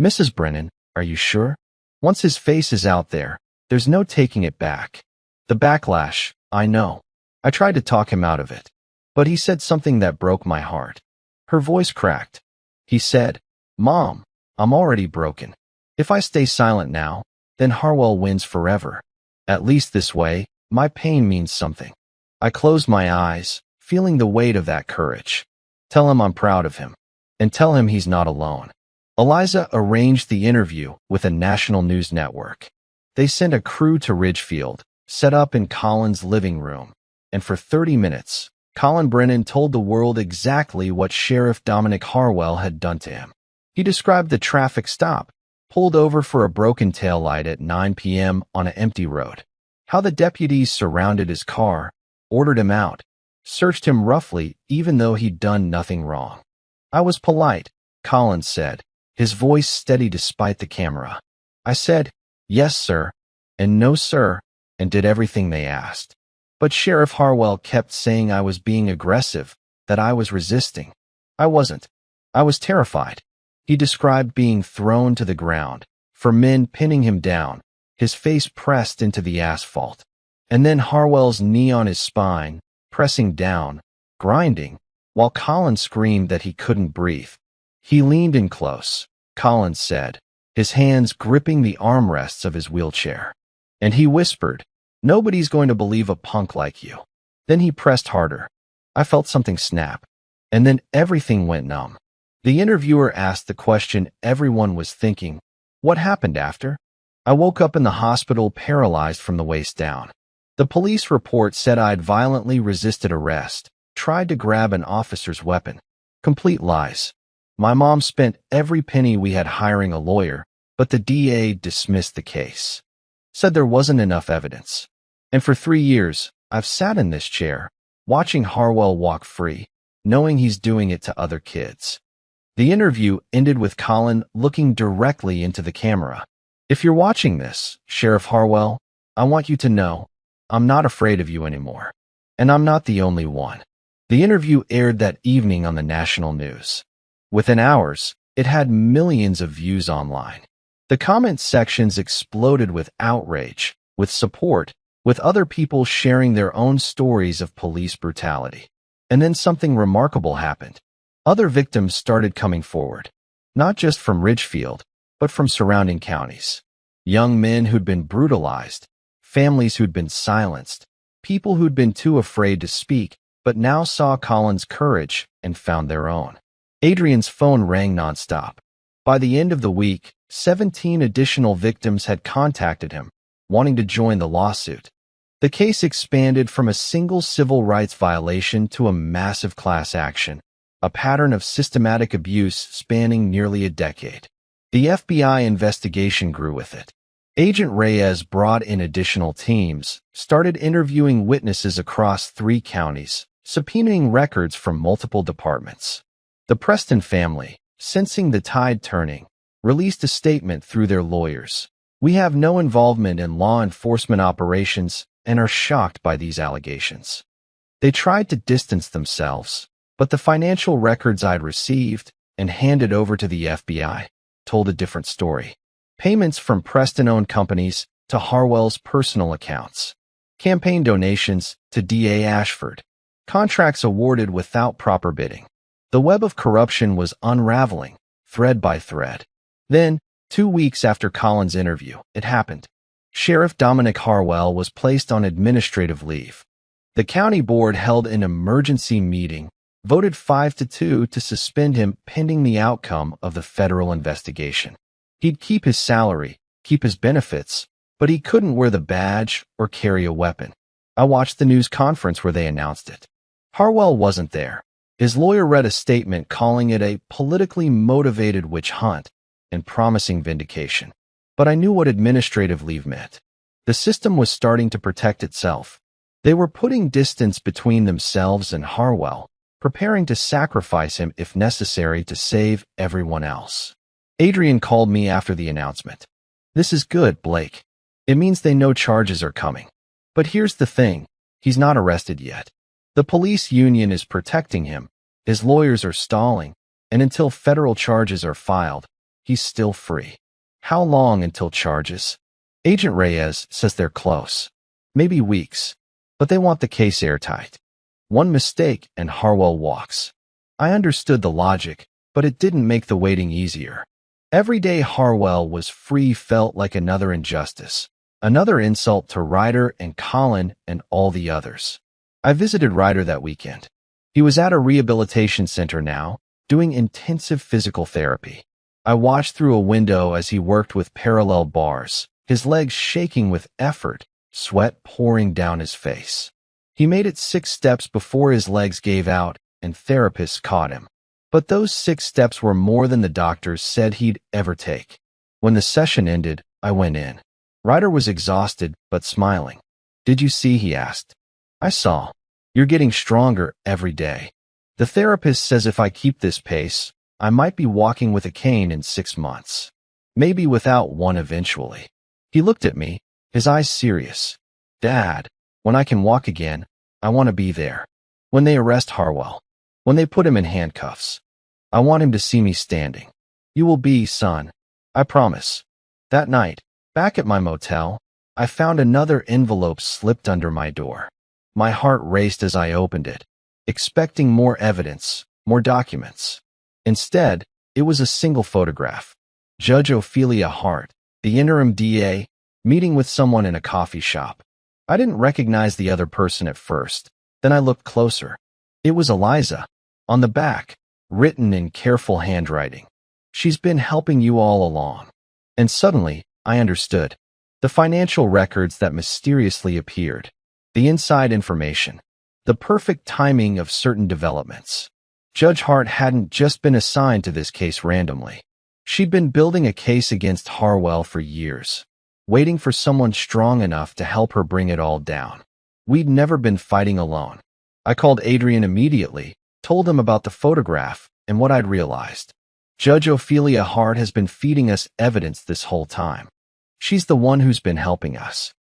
Mrs. Brennan, are you sure? Once his face is out there, there's no taking it back. The backlash, I know. I tried to talk him out of it. But he said something that broke my heart. Her voice cracked. He said, Mom, I'm already broken. If I stay silent now, then Harwell wins forever. At least this way, my pain means something. I closed my eyes, feeling the weight of that courage. Tell him I'm proud of him. And tell him he's not alone. Eliza arranged the interview with a national news network. They sent a crew to Ridgefield, set up in Colin's living room, and for 30 minutes, Colin Brennan told the world exactly what Sheriff Dominic Harwell had done to him. He described the traffic stop, pulled over for a broken taillight at 9 p.m. on an empty road, how the deputies surrounded his car, ordered him out, searched him roughly even though he'd done nothing wrong. I was polite, Colin said, his voice steady despite the camera. I said, yes, sir, and no, sir, and did everything they asked. But Sheriff Harwell kept saying I was being aggressive, that I was resisting. I wasn't. I was terrified. He described being thrown to the ground, for men pinning him down, his face pressed into the asphalt, and then Harwell's knee on his spine, pressing down, grinding, while Colin screamed that he couldn't breathe. He leaned in close, Colin said, his hands gripping the armrests of his wheelchair. And he whispered, nobody's going to believe a punk like you. Then he pressed harder. I felt something snap. And then everything went numb. The interviewer asked the question everyone was thinking, what happened after? I woke up in the hospital paralyzed from the waist down. The police report said I'd violently resisted arrest, tried to grab an officer's weapon. Complete lies. My mom spent every penny we had hiring a lawyer, but the DA dismissed the case. Said there wasn't enough evidence. And for 3 years, I've sat in this chair, watching Harwell walk free, knowing he's doing it to other kids. The interview ended with Colin looking directly into the camera. If you're watching this, Sheriff Harwell, I want you to know, I'm not afraid of you anymore. And I'm not the only one. The interview aired that evening on the national news. Within hours, it had millions of views online. The comment sections exploded with outrage, with support, with other people sharing their own stories of police brutality. And then something remarkable happened. Other victims started coming forward, not just from Ridgefield, but from surrounding counties. Young men who'd been brutalized, families who'd been silenced, people who'd been too afraid to speak, but now saw Colin's courage and found their own. Adrian's phone rang nonstop. By the end of the week, 17 additional victims had contacted him, wanting to join the lawsuit. The case expanded from a single civil rights violation to a massive class action, a pattern of systematic abuse spanning nearly a decade. The FBI investigation grew with it. Agent Reyes brought in additional teams, started interviewing witnesses across 3 counties, subpoenaing records from multiple departments. The Preston family, sensing the tide turning, released a statement through their lawyers. We have no involvement in law enforcement operations and are shocked by these allegations. They tried to distance themselves, but the financial records I'd received and handed over to the FBI told a different story. Payments from Preston-owned companies to Harwell's personal accounts. Campaign donations to D.A. Ashford. Contracts awarded without proper bidding. The web of corruption was unraveling, thread by thread. Then, 2 weeks after Colin's interview, it happened. Sheriff Dominic Harwell was placed on administrative leave. The county board held an emergency meeting, voted 5-2 to suspend him pending the outcome of the federal investigation. He'd keep his salary, keep his benefits, but he couldn't wear the badge or carry a weapon. I watched the news conference where they announced it. Harwell wasn't there. His lawyer read a statement calling it a politically motivated witch hunt and promising vindication. But I knew what administrative leave meant. The system was starting to protect itself. They were putting distance between themselves and Harwell, preparing to sacrifice him if necessary to save everyone else. Adrian called me after the announcement. "This is good, Blake. It means they know charges are coming. But here's the thing, he's not arrested yet. The police union is protecting him, his lawyers are stalling, and until federal charges are filed, he's still free." "How long until charges?" "Agent Reyes says they're close. Maybe weeks. But they want the case airtight. One mistake and Harwell walks." I understood the logic, but it didn't make the waiting easier. Every day Harwell was free felt like another injustice, another insult to Ryder and Colin and all the others. I visited Ryder that weekend. He was at a rehabilitation center now, doing intensive physical therapy. I watched through a window as he worked with parallel bars, his legs shaking with effort, sweat pouring down his face. He made it 6 steps before his legs gave out and therapists caught him. But those 6 steps were more than the doctors said he'd ever take. When the session ended, I went in. Ryder was exhausted but smiling. "Did you see?" he asked. "I saw. You're getting stronger every day. The therapist says if I keep this pace, I might be walking with a cane in 6 months. Maybe without one eventually." He looked at me, his eyes serious. "Dad, when I can walk again, I want to be there. When they arrest Harwell. When they put him in handcuffs. I want him to see me standing. You will be, son. I promise." That night, back at my motel, I found another envelope slipped under my door. My heart raced as I opened it, expecting more evidence, more documents. Instead, it was a single photograph. Judge Ophelia Hart, the interim DA, meeting with someone in a coffee shop. I didn't recognize the other person at first. Then I looked closer. It was Eliza. On the back, written in careful handwriting. "She's been helping you all along." And suddenly, I understood. The financial records that mysteriously appeared. The inside information. The perfect timing of certain developments. Judge Hart hadn't just been assigned to this case randomly. She'd been building a case against Harwell for years, waiting for someone strong enough to help her bring it all down. We'd never been fighting alone. I called Adrian immediately, told him about the photograph and what I'd realized. Judge Ophelia Hart has been feeding us evidence this whole time. She's the one who's been helping us.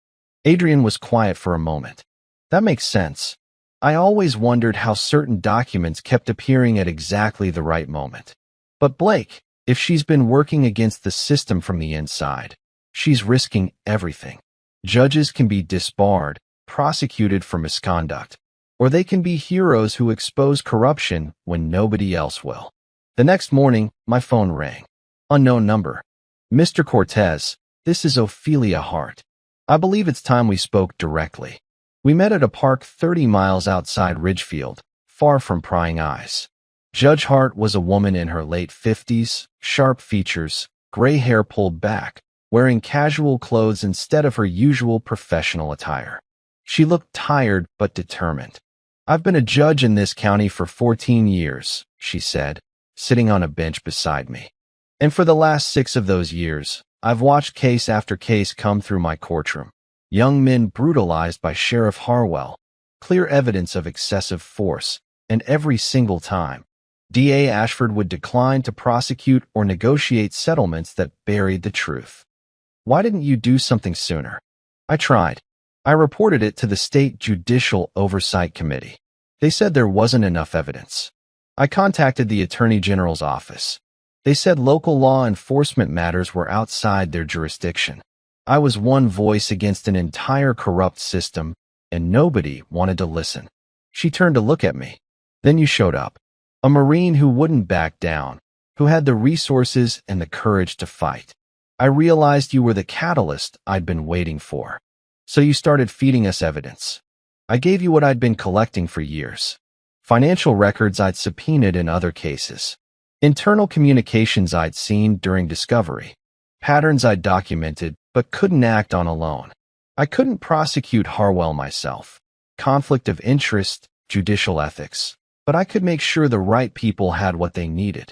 Adrian was quiet for a moment. That makes sense. I always wondered how certain documents kept appearing at exactly the right moment. But Blake, if she's been working against the system from the inside, she's risking everything. Judges can be disbarred, prosecuted for misconduct, or they can be heroes who expose corruption when nobody else will. The next morning, my phone rang. Unknown number. "Mr. Cortez, this is Ophelia Hart. I believe it's time we spoke directly. We met at a park 30 miles outside Ridgefield, far from prying eyes." Judge Hart was a woman in her late 50s, sharp features, gray hair pulled back, wearing casual clothes instead of her usual professional attire. She looked tired but determined. "I've been a judge in this county for 14 years, she said, sitting on a bench beside me. "And for the last 6 of those years, I've watched case after case come through my courtroom. Young men brutalized by Sheriff Harwell, clear evidence of excessive force, and every single time, D.A. Ashford would decline to prosecute or negotiate settlements that buried the truth. Why didn't you do something sooner?" "I tried. I reported it to the State Judicial Oversight Committee. They said there wasn't enough evidence. I contacted the Attorney General's office. They said local law enforcement matters were outside their jurisdiction. I was one voice against an entire corrupt system, and nobody wanted to listen. She turned to look at me. Then you showed up. A Marine who wouldn't back down, who had the resources and the courage to fight. I realized you were the catalyst I'd been waiting for. So you started feeding us evidence. I gave you what I'd been collecting for years. Financial records I'd subpoenaed in other cases. Internal communications I'd seen during discovery. Patterns I'd documented but couldn't act on alone. I couldn't prosecute Harwell myself. Conflict of interest, judicial ethics. But I could make sure the right people had what they needed.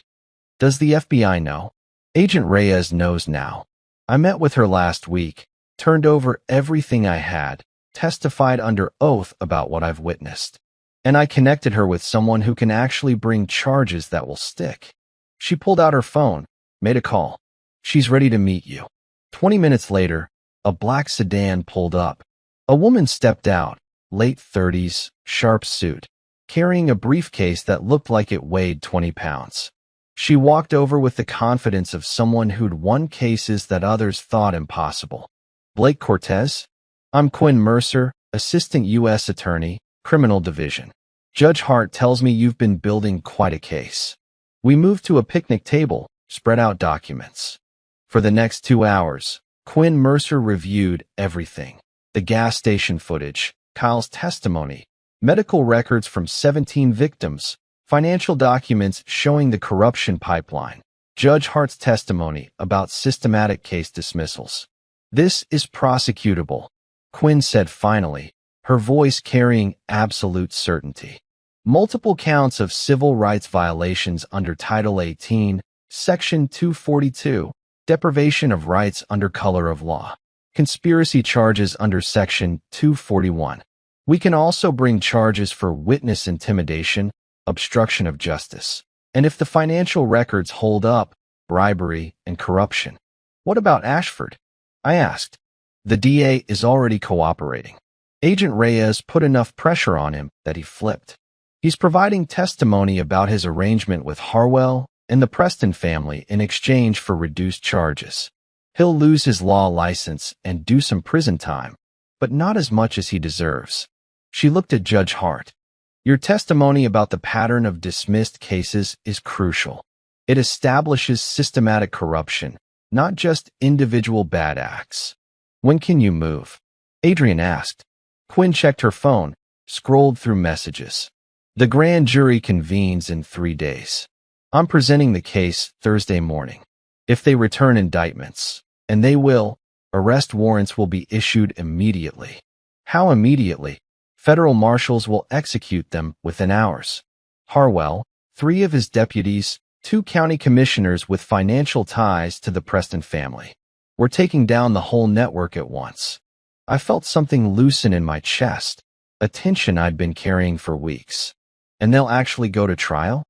Does the FBI know? Agent Reyes knows now. I met with her last week, turned over everything I had, testified under oath about what I've witnessed. And I connected her with someone who can actually bring charges that will stick. She pulled out her phone, made a call. She's ready to meet you. 20 minutes later, a black sedan pulled up. A woman stepped out, late 30s, sharp suit, carrying a briefcase that looked like it weighed 20 pounds. She walked over with the confidence of someone who'd won cases that others thought impossible. Blake Cortez? I'm Quinn Mercer, Assistant U.S. Attorney, Criminal Division. Judge Hart tells me you've been building quite a case. We moved to a picnic table, spread out documents. For the next 2 hours, Quinn Mercer reviewed everything. The gas station footage, Kyle's testimony, medical records from 17 victims, financial documents showing the corruption pipeline, Judge Hart's testimony about systematic case dismissals. This is prosecutable, Quinn said finally, her voice carrying absolute certainty. Multiple counts of civil rights violations under Title 18, Section 242, deprivation of rights under color of law, conspiracy charges under Section 241. We can also bring charges for witness intimidation, obstruction of justice, and if the financial records hold up, bribery and corruption. What about Ashford? I asked. The DA is already cooperating. Agent Reyes put enough pressure on him that he flipped. He's providing testimony about his arrangement with Harwell and the Preston family in exchange for reduced charges. He'll lose his law license and do some prison time, but not as much as he deserves. She looked at Judge Hart. Your testimony about the pattern of dismissed cases is crucial. It establishes systematic corruption, not just individual bad acts. When can you move? Adrian asked. Quinn checked her phone, scrolled through messages. The grand jury convenes in 3 days. I'm presenting the case Thursday morning. If they return indictments, and they will, arrest warrants will be issued immediately. How immediately? Federal marshals will execute them within hours. Harwell, 3 of his deputies, 2 county commissioners with financial ties to the Preston family. We're taking down the whole network at once. I felt something loosen in my chest, a tension I'd been carrying for weeks. And they'll actually go to trial?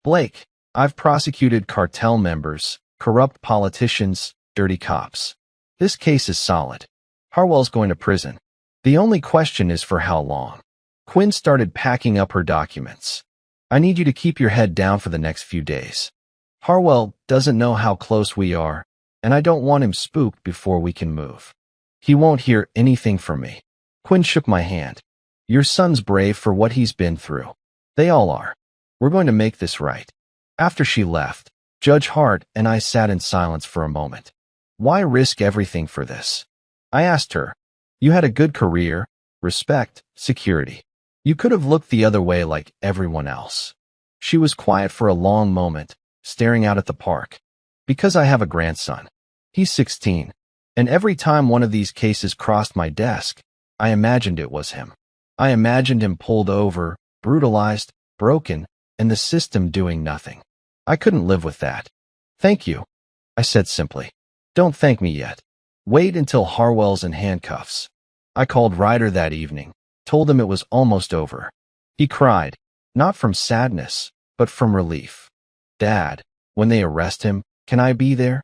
Blake, I've prosecuted cartel members, corrupt politicians, dirty cops. This case is solid. Harwell's going to prison. The only question is for how long. Quinn started packing up her documents. I need you to keep your head down for the next few days. Harwell doesn't know how close we are, and I don't want him spooked before we can move. He won't hear anything from me. Quinn shook my hand. Your son's brave for what he's been through. They all are. We're going to make this right. After she left, Judge Hart and I sat in silence for a moment. Why risk everything for this? I asked her. You had a good career, respect, security. You could have looked the other way like everyone else. She was quiet for a long moment, staring out at the park. Because I have a grandson. He's 16. And every time one of these cases crossed my desk, I imagined it was him. I imagined him pulled over, brutalized, broken, and the system doing nothing. I couldn't live with that. Thank you, I said simply. Don't thank me yet. Wait until Harwell's in handcuffs. I called Ryder that evening, told him it was almost over. He cried, not from sadness, but from relief. Dad, when they arrest him, can I be there?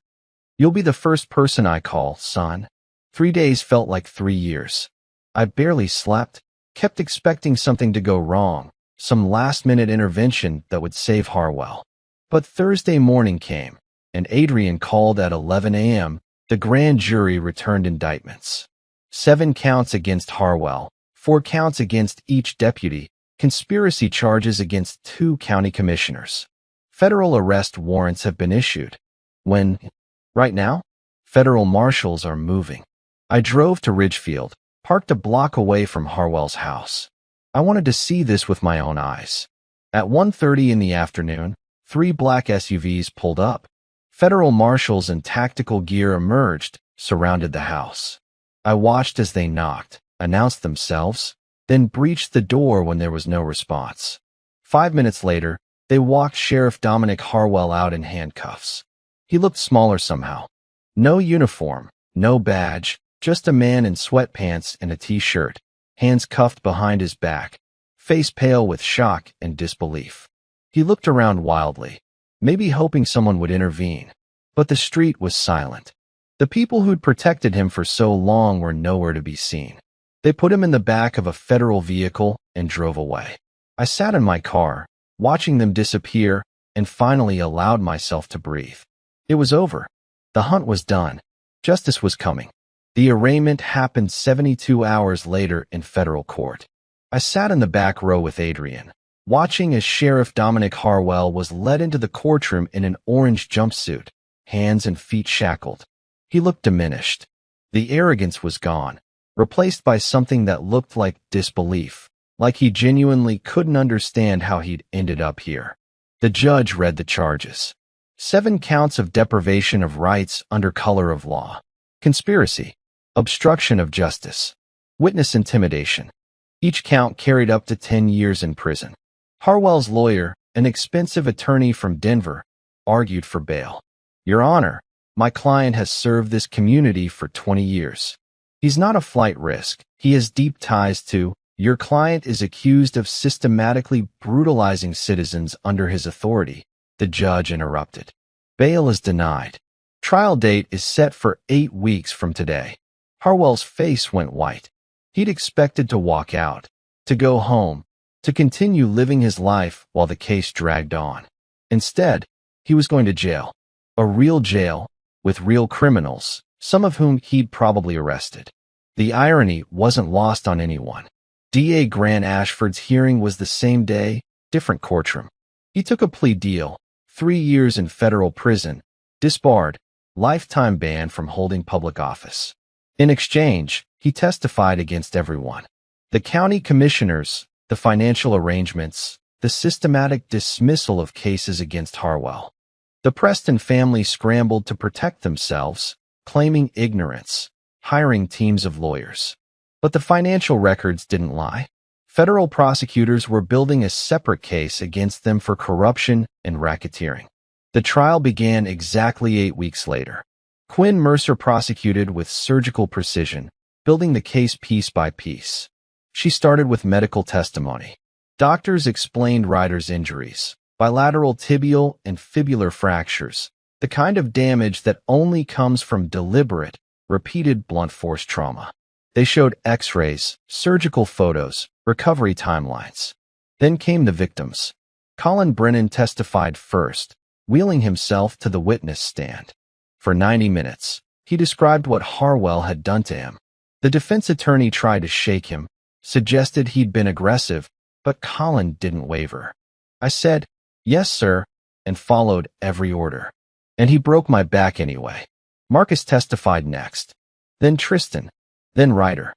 You'll be the first person I call, son. 3 days felt like 3 years. I barely slept, kept expecting something to go wrong, some last-minute intervention that would save Harwell. But Thursday morning came, and Adrian called at 11 a.m. The grand jury returned indictments. 7 counts against Harwell, 4 counts against each deputy, conspiracy charges against 2 county commissioners. Federal arrest warrants have been issued. Right now, federal marshals are moving. I drove to Ridgefield, parked a block away from Harwell's house. I wanted to see this with my own eyes. At 1:30 in the afternoon, 3 black SUVs pulled up. Federal marshals in tactical gear emerged, surrounded the house. I watched as they knocked, announced themselves, then breached the door when there was no response. 5 minutes later, they walked Sheriff Dominic Harwell out in handcuffs. He looked smaller somehow. No uniform, no badge, just a man in sweatpants and a t-shirt, hands cuffed behind his back, face pale with shock and disbelief. He looked around wildly, maybe hoping someone would intervene. But the street was silent. The people who'd protected him for so long were nowhere to be seen. They put him in the back of a federal vehicle and drove away. I sat in my car, watching them disappear, and finally allowed myself to breathe. It was over. The hunt was done. Justice was coming. The arraignment happened 72 hours later in federal court. I sat in the back row with Adrian, watching as Sheriff Dominic Harwell was led into the courtroom in an orange jumpsuit, hands and feet shackled. He looked diminished. The arrogance was gone, replaced by something that looked like disbelief, like he genuinely couldn't understand how he'd ended up here. The judge read the charges. 7 counts of deprivation of rights under color of law, conspiracy, obstruction of justice, witness intimidation. Each count carried up to 10 years in prison. Harwell's lawyer, an expensive attorney from Denver, argued for bail. Your Honor, my client has served this community for 20 years. He's not a flight risk. He has deep ties to. Your client is accused of systematically brutalizing citizens under his authority. The judge interrupted. Bail is denied. Trial date is set for 8 weeks from today. Harwell's face went white. He'd expected to walk out, to go home, to continue living his life while the case dragged on. Instead, he was going to jail. A real jail, with real criminals, some of whom he'd probably arrested. The irony wasn't lost on anyone. D.A. Grant Ashford's hearing was the same day, different courtroom. He took a plea deal, 3 years in federal prison, disbarred, lifetime ban from holding public office. In exchange, he testified against everyone. The county commissioners, the financial arrangements, the systematic dismissal of cases against Harwell. The Preston family scrambled to protect themselves, claiming ignorance, hiring teams of lawyers. But the financial records didn't lie. Federal prosecutors were building a separate case against them for corruption and racketeering. The trial began exactly 8 weeks later. Quinn Mercer prosecuted with surgical precision, building the case piece by piece. She started with medical testimony. Doctors explained Ryder's injuries, bilateral tibial and fibular fractures, the kind of damage that only comes from deliberate, repeated blunt force trauma. They showed x-rays, surgical photos, recovery timelines. Then came the victims. Colin Brennan testified first, wheeling himself to the witness stand. For 90 minutes, he described what Harwell had done to him. The defense attorney tried to shake him, suggested he'd been aggressive, but Colin didn't waver. I said, "Yes, sir," and followed every order. And he broke my back anyway. Marcus testified next. Then Tristan. Then Ryder.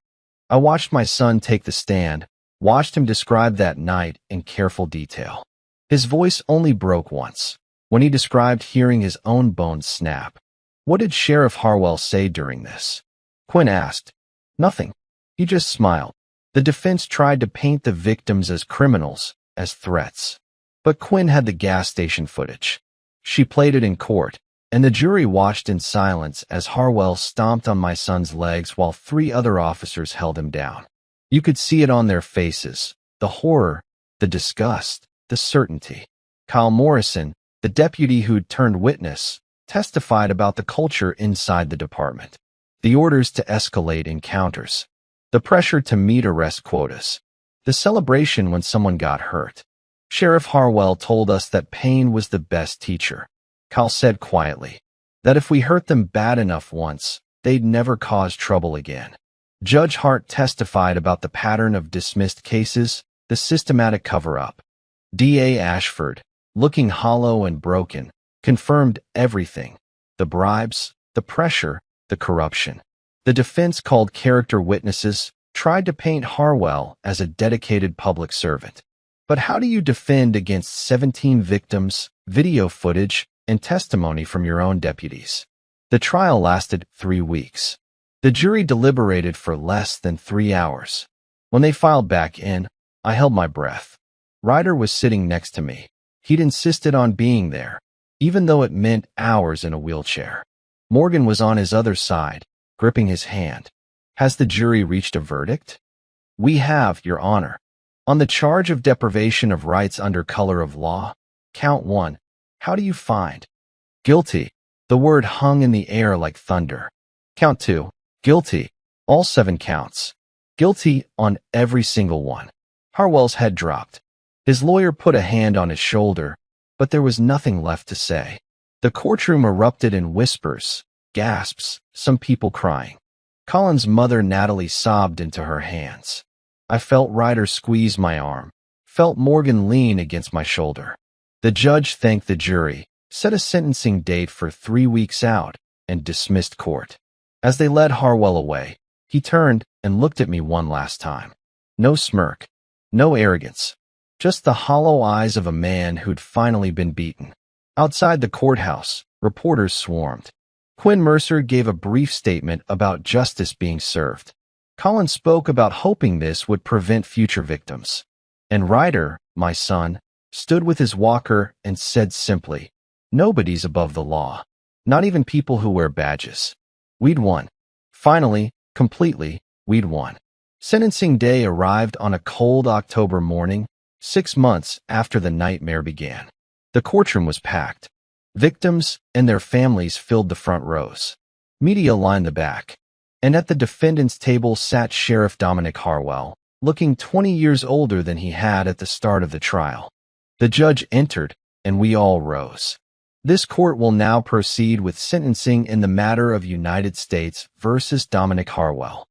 I watched my son take the stand, watched him describe that night in careful detail. His voice only broke once, when he described hearing his own bones snap. What did Sheriff Harwell say during this? Quinn asked. Nothing. He just smiled. The defense tried to paint the victims as criminals, as threats. But Quinn had the gas station footage. She played it in court, and the jury watched in silence as Harwell stomped on my son's legs while 3 other officers held him down. You could see it on their faces, the horror, the disgust, the certainty. Kyle Morrison, the deputy who'd turned witness, testified about the culture inside the department. The orders to escalate encounters. The pressure to meet arrest quotas. The celebration when someone got hurt. Sheriff Harwell told us that pain was the best teacher. Kyle said quietly that if we hurt them bad enough once, they'd never cause trouble again. Judge Hart testified about the pattern of dismissed cases, the systematic cover-up. D.A. Ashford, looking hollow and broken, confirmed everything: the bribes, the pressure, the corruption. The defense called character witnesses, tried to paint Harwell as a dedicated public servant. But how do you defend against 17 victims, video footage, and testimony from your own deputies? The trial lasted 3 weeks. The jury deliberated for less than 3 hours. When they filed back in, I held my breath. Ryder was sitting next to me. He'd insisted on being there, even though it meant hours in a wheelchair. Morgan was on his other side, gripping his hand. Has the jury reached a verdict? We have, Your Honor. On the charge of deprivation of rights under color of law, count 1. How do you find? Guilty. The word hung in the air like thunder. Count 2. Guilty. All 7 counts. Guilty on every single one. Harwell's head dropped. His lawyer put a hand on his shoulder, but there was nothing left to say. The courtroom erupted in whispers, gasps, some people crying. Colin's mother Natalie sobbed into her hands. I felt Ryder squeeze my arm, felt Morgan lean against my shoulder. The judge thanked the jury, set a sentencing date for 3 weeks out, and dismissed court. As they led Harwell away, he turned and looked at me one last time. No smirk, no arrogance, just the hollow eyes of a man who'd finally been beaten. Outside the courthouse, reporters swarmed. Quinn Mercer gave a brief statement about justice being served. Colin spoke about hoping this would prevent future victims. And Ryder, my son, stood with his walker and said simply, "Nobody's above the law. Not even people who wear badges." We'd won. Finally, completely, we'd won. Sentencing day arrived on a cold October morning, 6 months after the nightmare began. The courtroom was packed. Victims and their families filled the front rows. Media lined the back. And at the defendant's table sat Sheriff Dominic Harwell, looking 20 years older than he had at the start of the trial. The judge entered, and we all rose. This court will now proceed with sentencing in the matter of United States versus Dominic Harwell.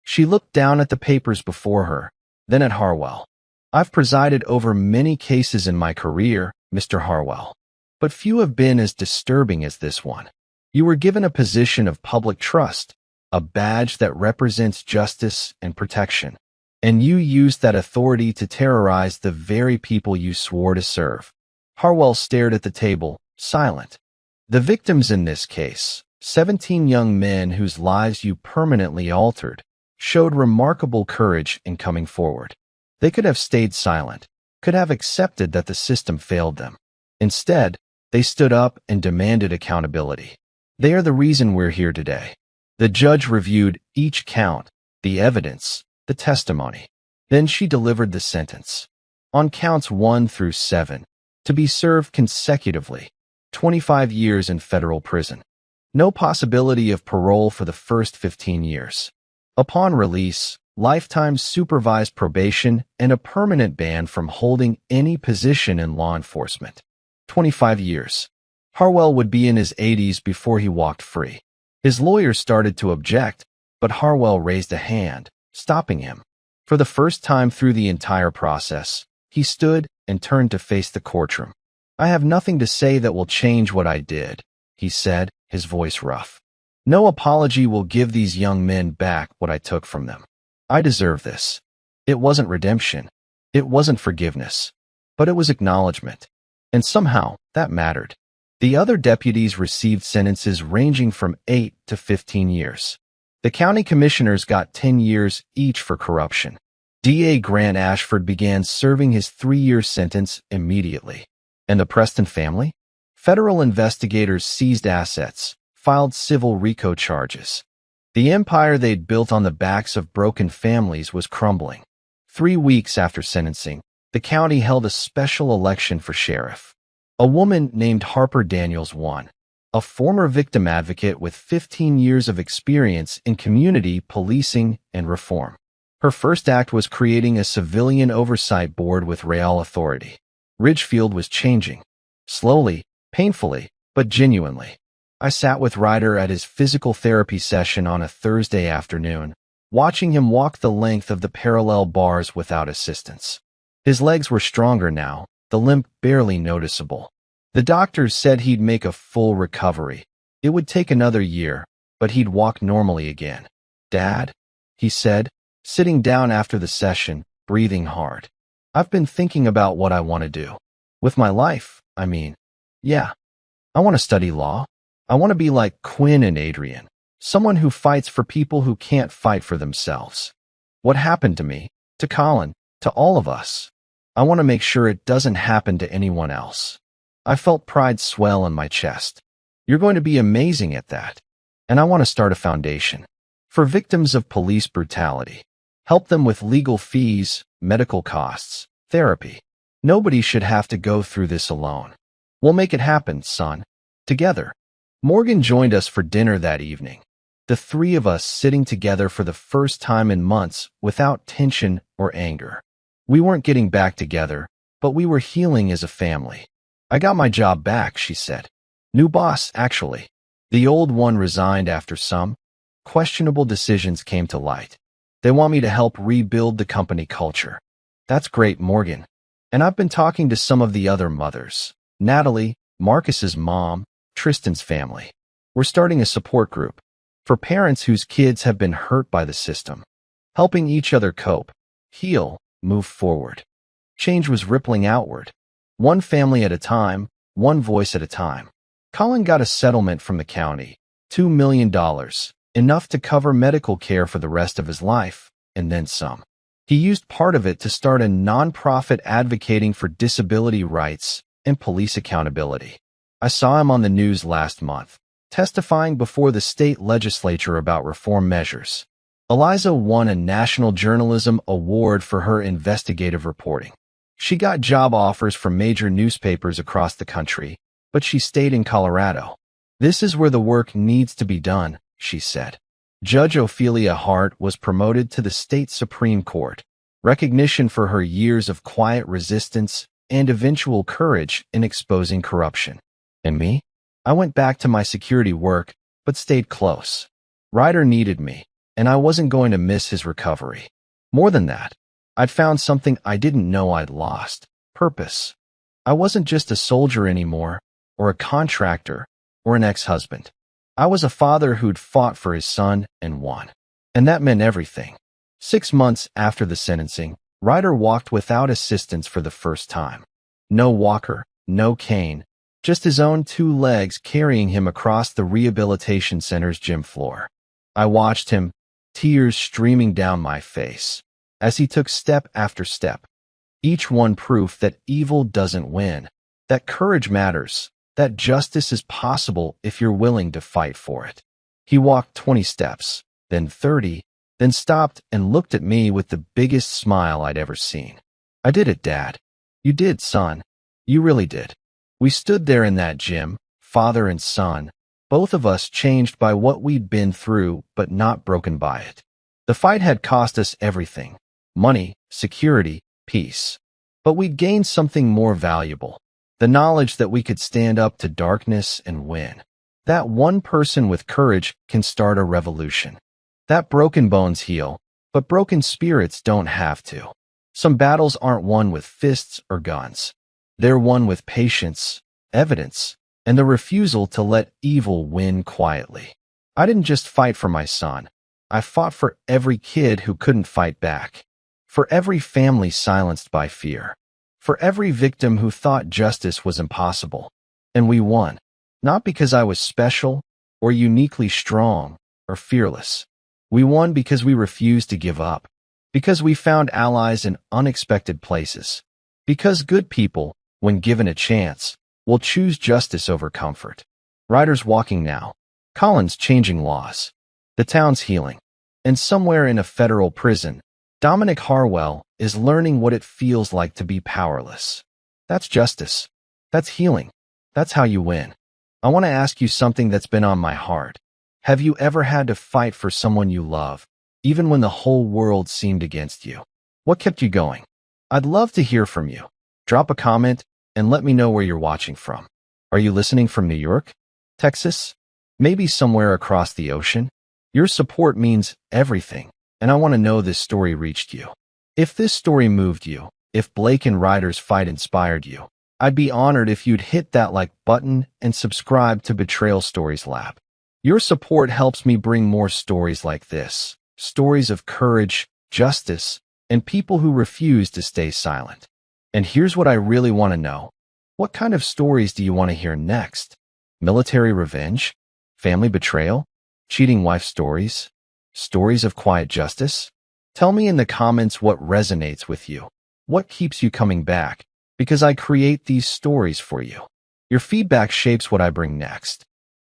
She looked down at the papers before her, then at Harwell. I've presided over many cases in my career, Mr. Harwell, but few have been as disturbing as this one. You were given a position of public trust, a badge that represents justice and protection, and you used that authority to terrorize the very people you swore to serve. Harwell stared at the table, silent. The victims in this case, 17 young men whose lives you permanently altered, showed remarkable courage in coming forward. They could have stayed silent, could have accepted that the system failed them. Instead, they stood up and demanded accountability. They are the reason we're here today. The judge reviewed each count, the evidence, the testimony. Then she delivered the sentence. On counts 1 through 7, to be served consecutively, 25 years in federal prison. No possibility of parole for the first 15 years. Upon release, lifetime supervised probation and a permanent ban from holding any position in law enforcement. 25 years. Harwell would be in his 80s before he walked free. His lawyer started to object, but Harwell raised a hand, stopping him. For the first time through the entire process, he stood and turned to face the courtroom. "I have nothing to say that will change what I did," he said, his voice rough. "No apology will give these young men back what I took from them. I deserve this." It wasn't redemption. It wasn't forgiveness. But it was acknowledgement. And somehow, that mattered. The other deputies received sentences ranging from 8 to 15 years. The county commissioners got 10 years each for corruption. D.A. Grant Ashford began serving his 3-year sentence immediately. And the Preston family? Federal investigators seized assets, filed civil RICO charges. The empire they'd built on the backs of broken families was crumbling. 3 weeks after sentencing, the county held a special election for sheriff. A woman named Harper Daniels won, a former victim advocate with 15 years of experience in community policing and reform. Her first act was creating a civilian oversight board with Rowe authority. Ridgefield was changing. Slowly, painfully, but genuinely. I sat with Ryder at his physical therapy session on a Thursday afternoon, watching him walk the length of the parallel bars without assistance. His legs were stronger now, the limp barely noticeable. The doctors said he'd make a full recovery. It would take another year, but he'd walk normally again. "Dad," he said, sitting down after the session, breathing hard. "I've been thinking about what I want to do. With my life, I mean. Yeah. I want to study law. I want to be like Quinn and Adrian, someone who fights for people who can't fight for themselves. What happened to me, to Colin, to all of us? I want to make sure it doesn't happen to anyone else." I felt pride swell in my chest. "You're going to be amazing at that. And I want to start a foundation for victims of police brutality. Help them with legal fees, medical costs, therapy. Nobody should have to go through this alone. We'll make it happen, son. Together." Morgan joined us for dinner that evening. The three of us sitting together for the first time in months without tension or anger. We weren't getting back together, but we were healing as a family. "I got my job back," she said. "New boss, actually. The old one resigned after some questionable decisions came to light. They want me to help rebuild the company culture." "That's great, Morgan. And I've been talking to some of the other mothers. Natalie, Marcus's mom, Tristan's family. We're starting a support group for parents whose kids have been hurt by the system, helping each other cope, heal, move forward." Change was rippling outward. One family at a time, one voice at a time. Colin got a settlement from the county, $2 million, enough to cover medical care for the rest of his life, and then some. He used part of it to start a nonprofit advocating for disability rights and police accountability. I saw him on the news last month, testifying before the state legislature about reform measures. Eliza won a National Journalism Award for her investigative reporting. She got job offers from major newspapers across the country, but she stayed in Colorado. "This is where the work needs to be done," she said. Judge Ophelia Hart was promoted to the state Supreme Court, recognition for her years of quiet resistance and eventual courage in exposing corruption. And me? I went back to my security work, but stayed close. Ryder needed me, and I wasn't going to miss his recovery. More than that, I'd found something I didn't know I'd lost: purpose. I wasn't just a soldier anymore, or a contractor, or an ex-husband. I was a father who'd fought for his son and won. And that meant everything. 6 months after the sentencing, Ryder walked without assistance for the first time. No walker, no cane, just his own 2 legs carrying him across the rehabilitation center's gym floor. I watched him, tears streaming down my face, as he took step after step, each one proof that evil doesn't win, that courage matters, that justice is possible if you're willing to fight for it. He walked 20 steps, then 30, then stopped and looked at me with the biggest smile I'd ever seen. "I did it, Dad." "You did, son. You really did." We stood there in that gym, father and son, both of us changed by what we'd been through, but not broken by it. The fight had cost us everything: money, security, peace. But we'd gained something more valuable: the knowledge that we could stand up to darkness and win. That one person with courage can start a revolution. That broken bones heal, but broken spirits don't have to. Some battles aren't won with fists or guns. They're won with patience, evidence, and the refusal to let evil win quietly. I didn't just fight for my son. I fought for every kid who couldn't fight back, for every family silenced by fear, for every victim who thought justice was impossible. And we won, not because I was special or uniquely strong or fearless. We won because we refused to give up, because we found allies in unexpected places, because good people, when given a chance, will choose justice over comfort. Ryder's walking now. Colin's changing laws. The town's healing. And somewhere in a federal prison, Dominic Harwell is learning what it feels like to be powerless. That's justice. That's healing. That's how you win. I want to ask you something that's been on my heart. Have you ever had to fight for someone you love, even when the whole world seemed against you? What kept you going? I'd love to hear from you. Drop a comment and let me know where you're watching from. Are you listening from New York, Texas? Maybe somewhere across the ocean? Your support means everything, and I want to know this story reached you. If this story moved you, if Blake and Ryder's fight inspired you, I'd be honored if you'd hit that like button and subscribe to Betrayal Stories Lab. Your support helps me bring more stories like this, stories of courage, justice, and people who refuse to stay silent. And here's what I really want to know. What kind of stories do you want to hear next? Military revenge? Family betrayal? Cheating wife stories? Stories of quiet justice? Tell me in the comments what resonates with you. What keeps you coming back? Because I create these stories for you. Your feedback shapes what I bring next.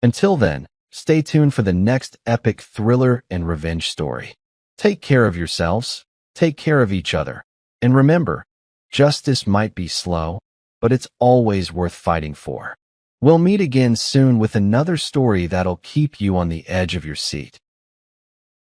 Until then, stay tuned for the next epic thriller and revenge story. Take care of yourselves, take care of each other, and remember, justice might be slow, but it's always worth fighting for. We'll meet again soon with another story that'll keep you on the edge of your seat.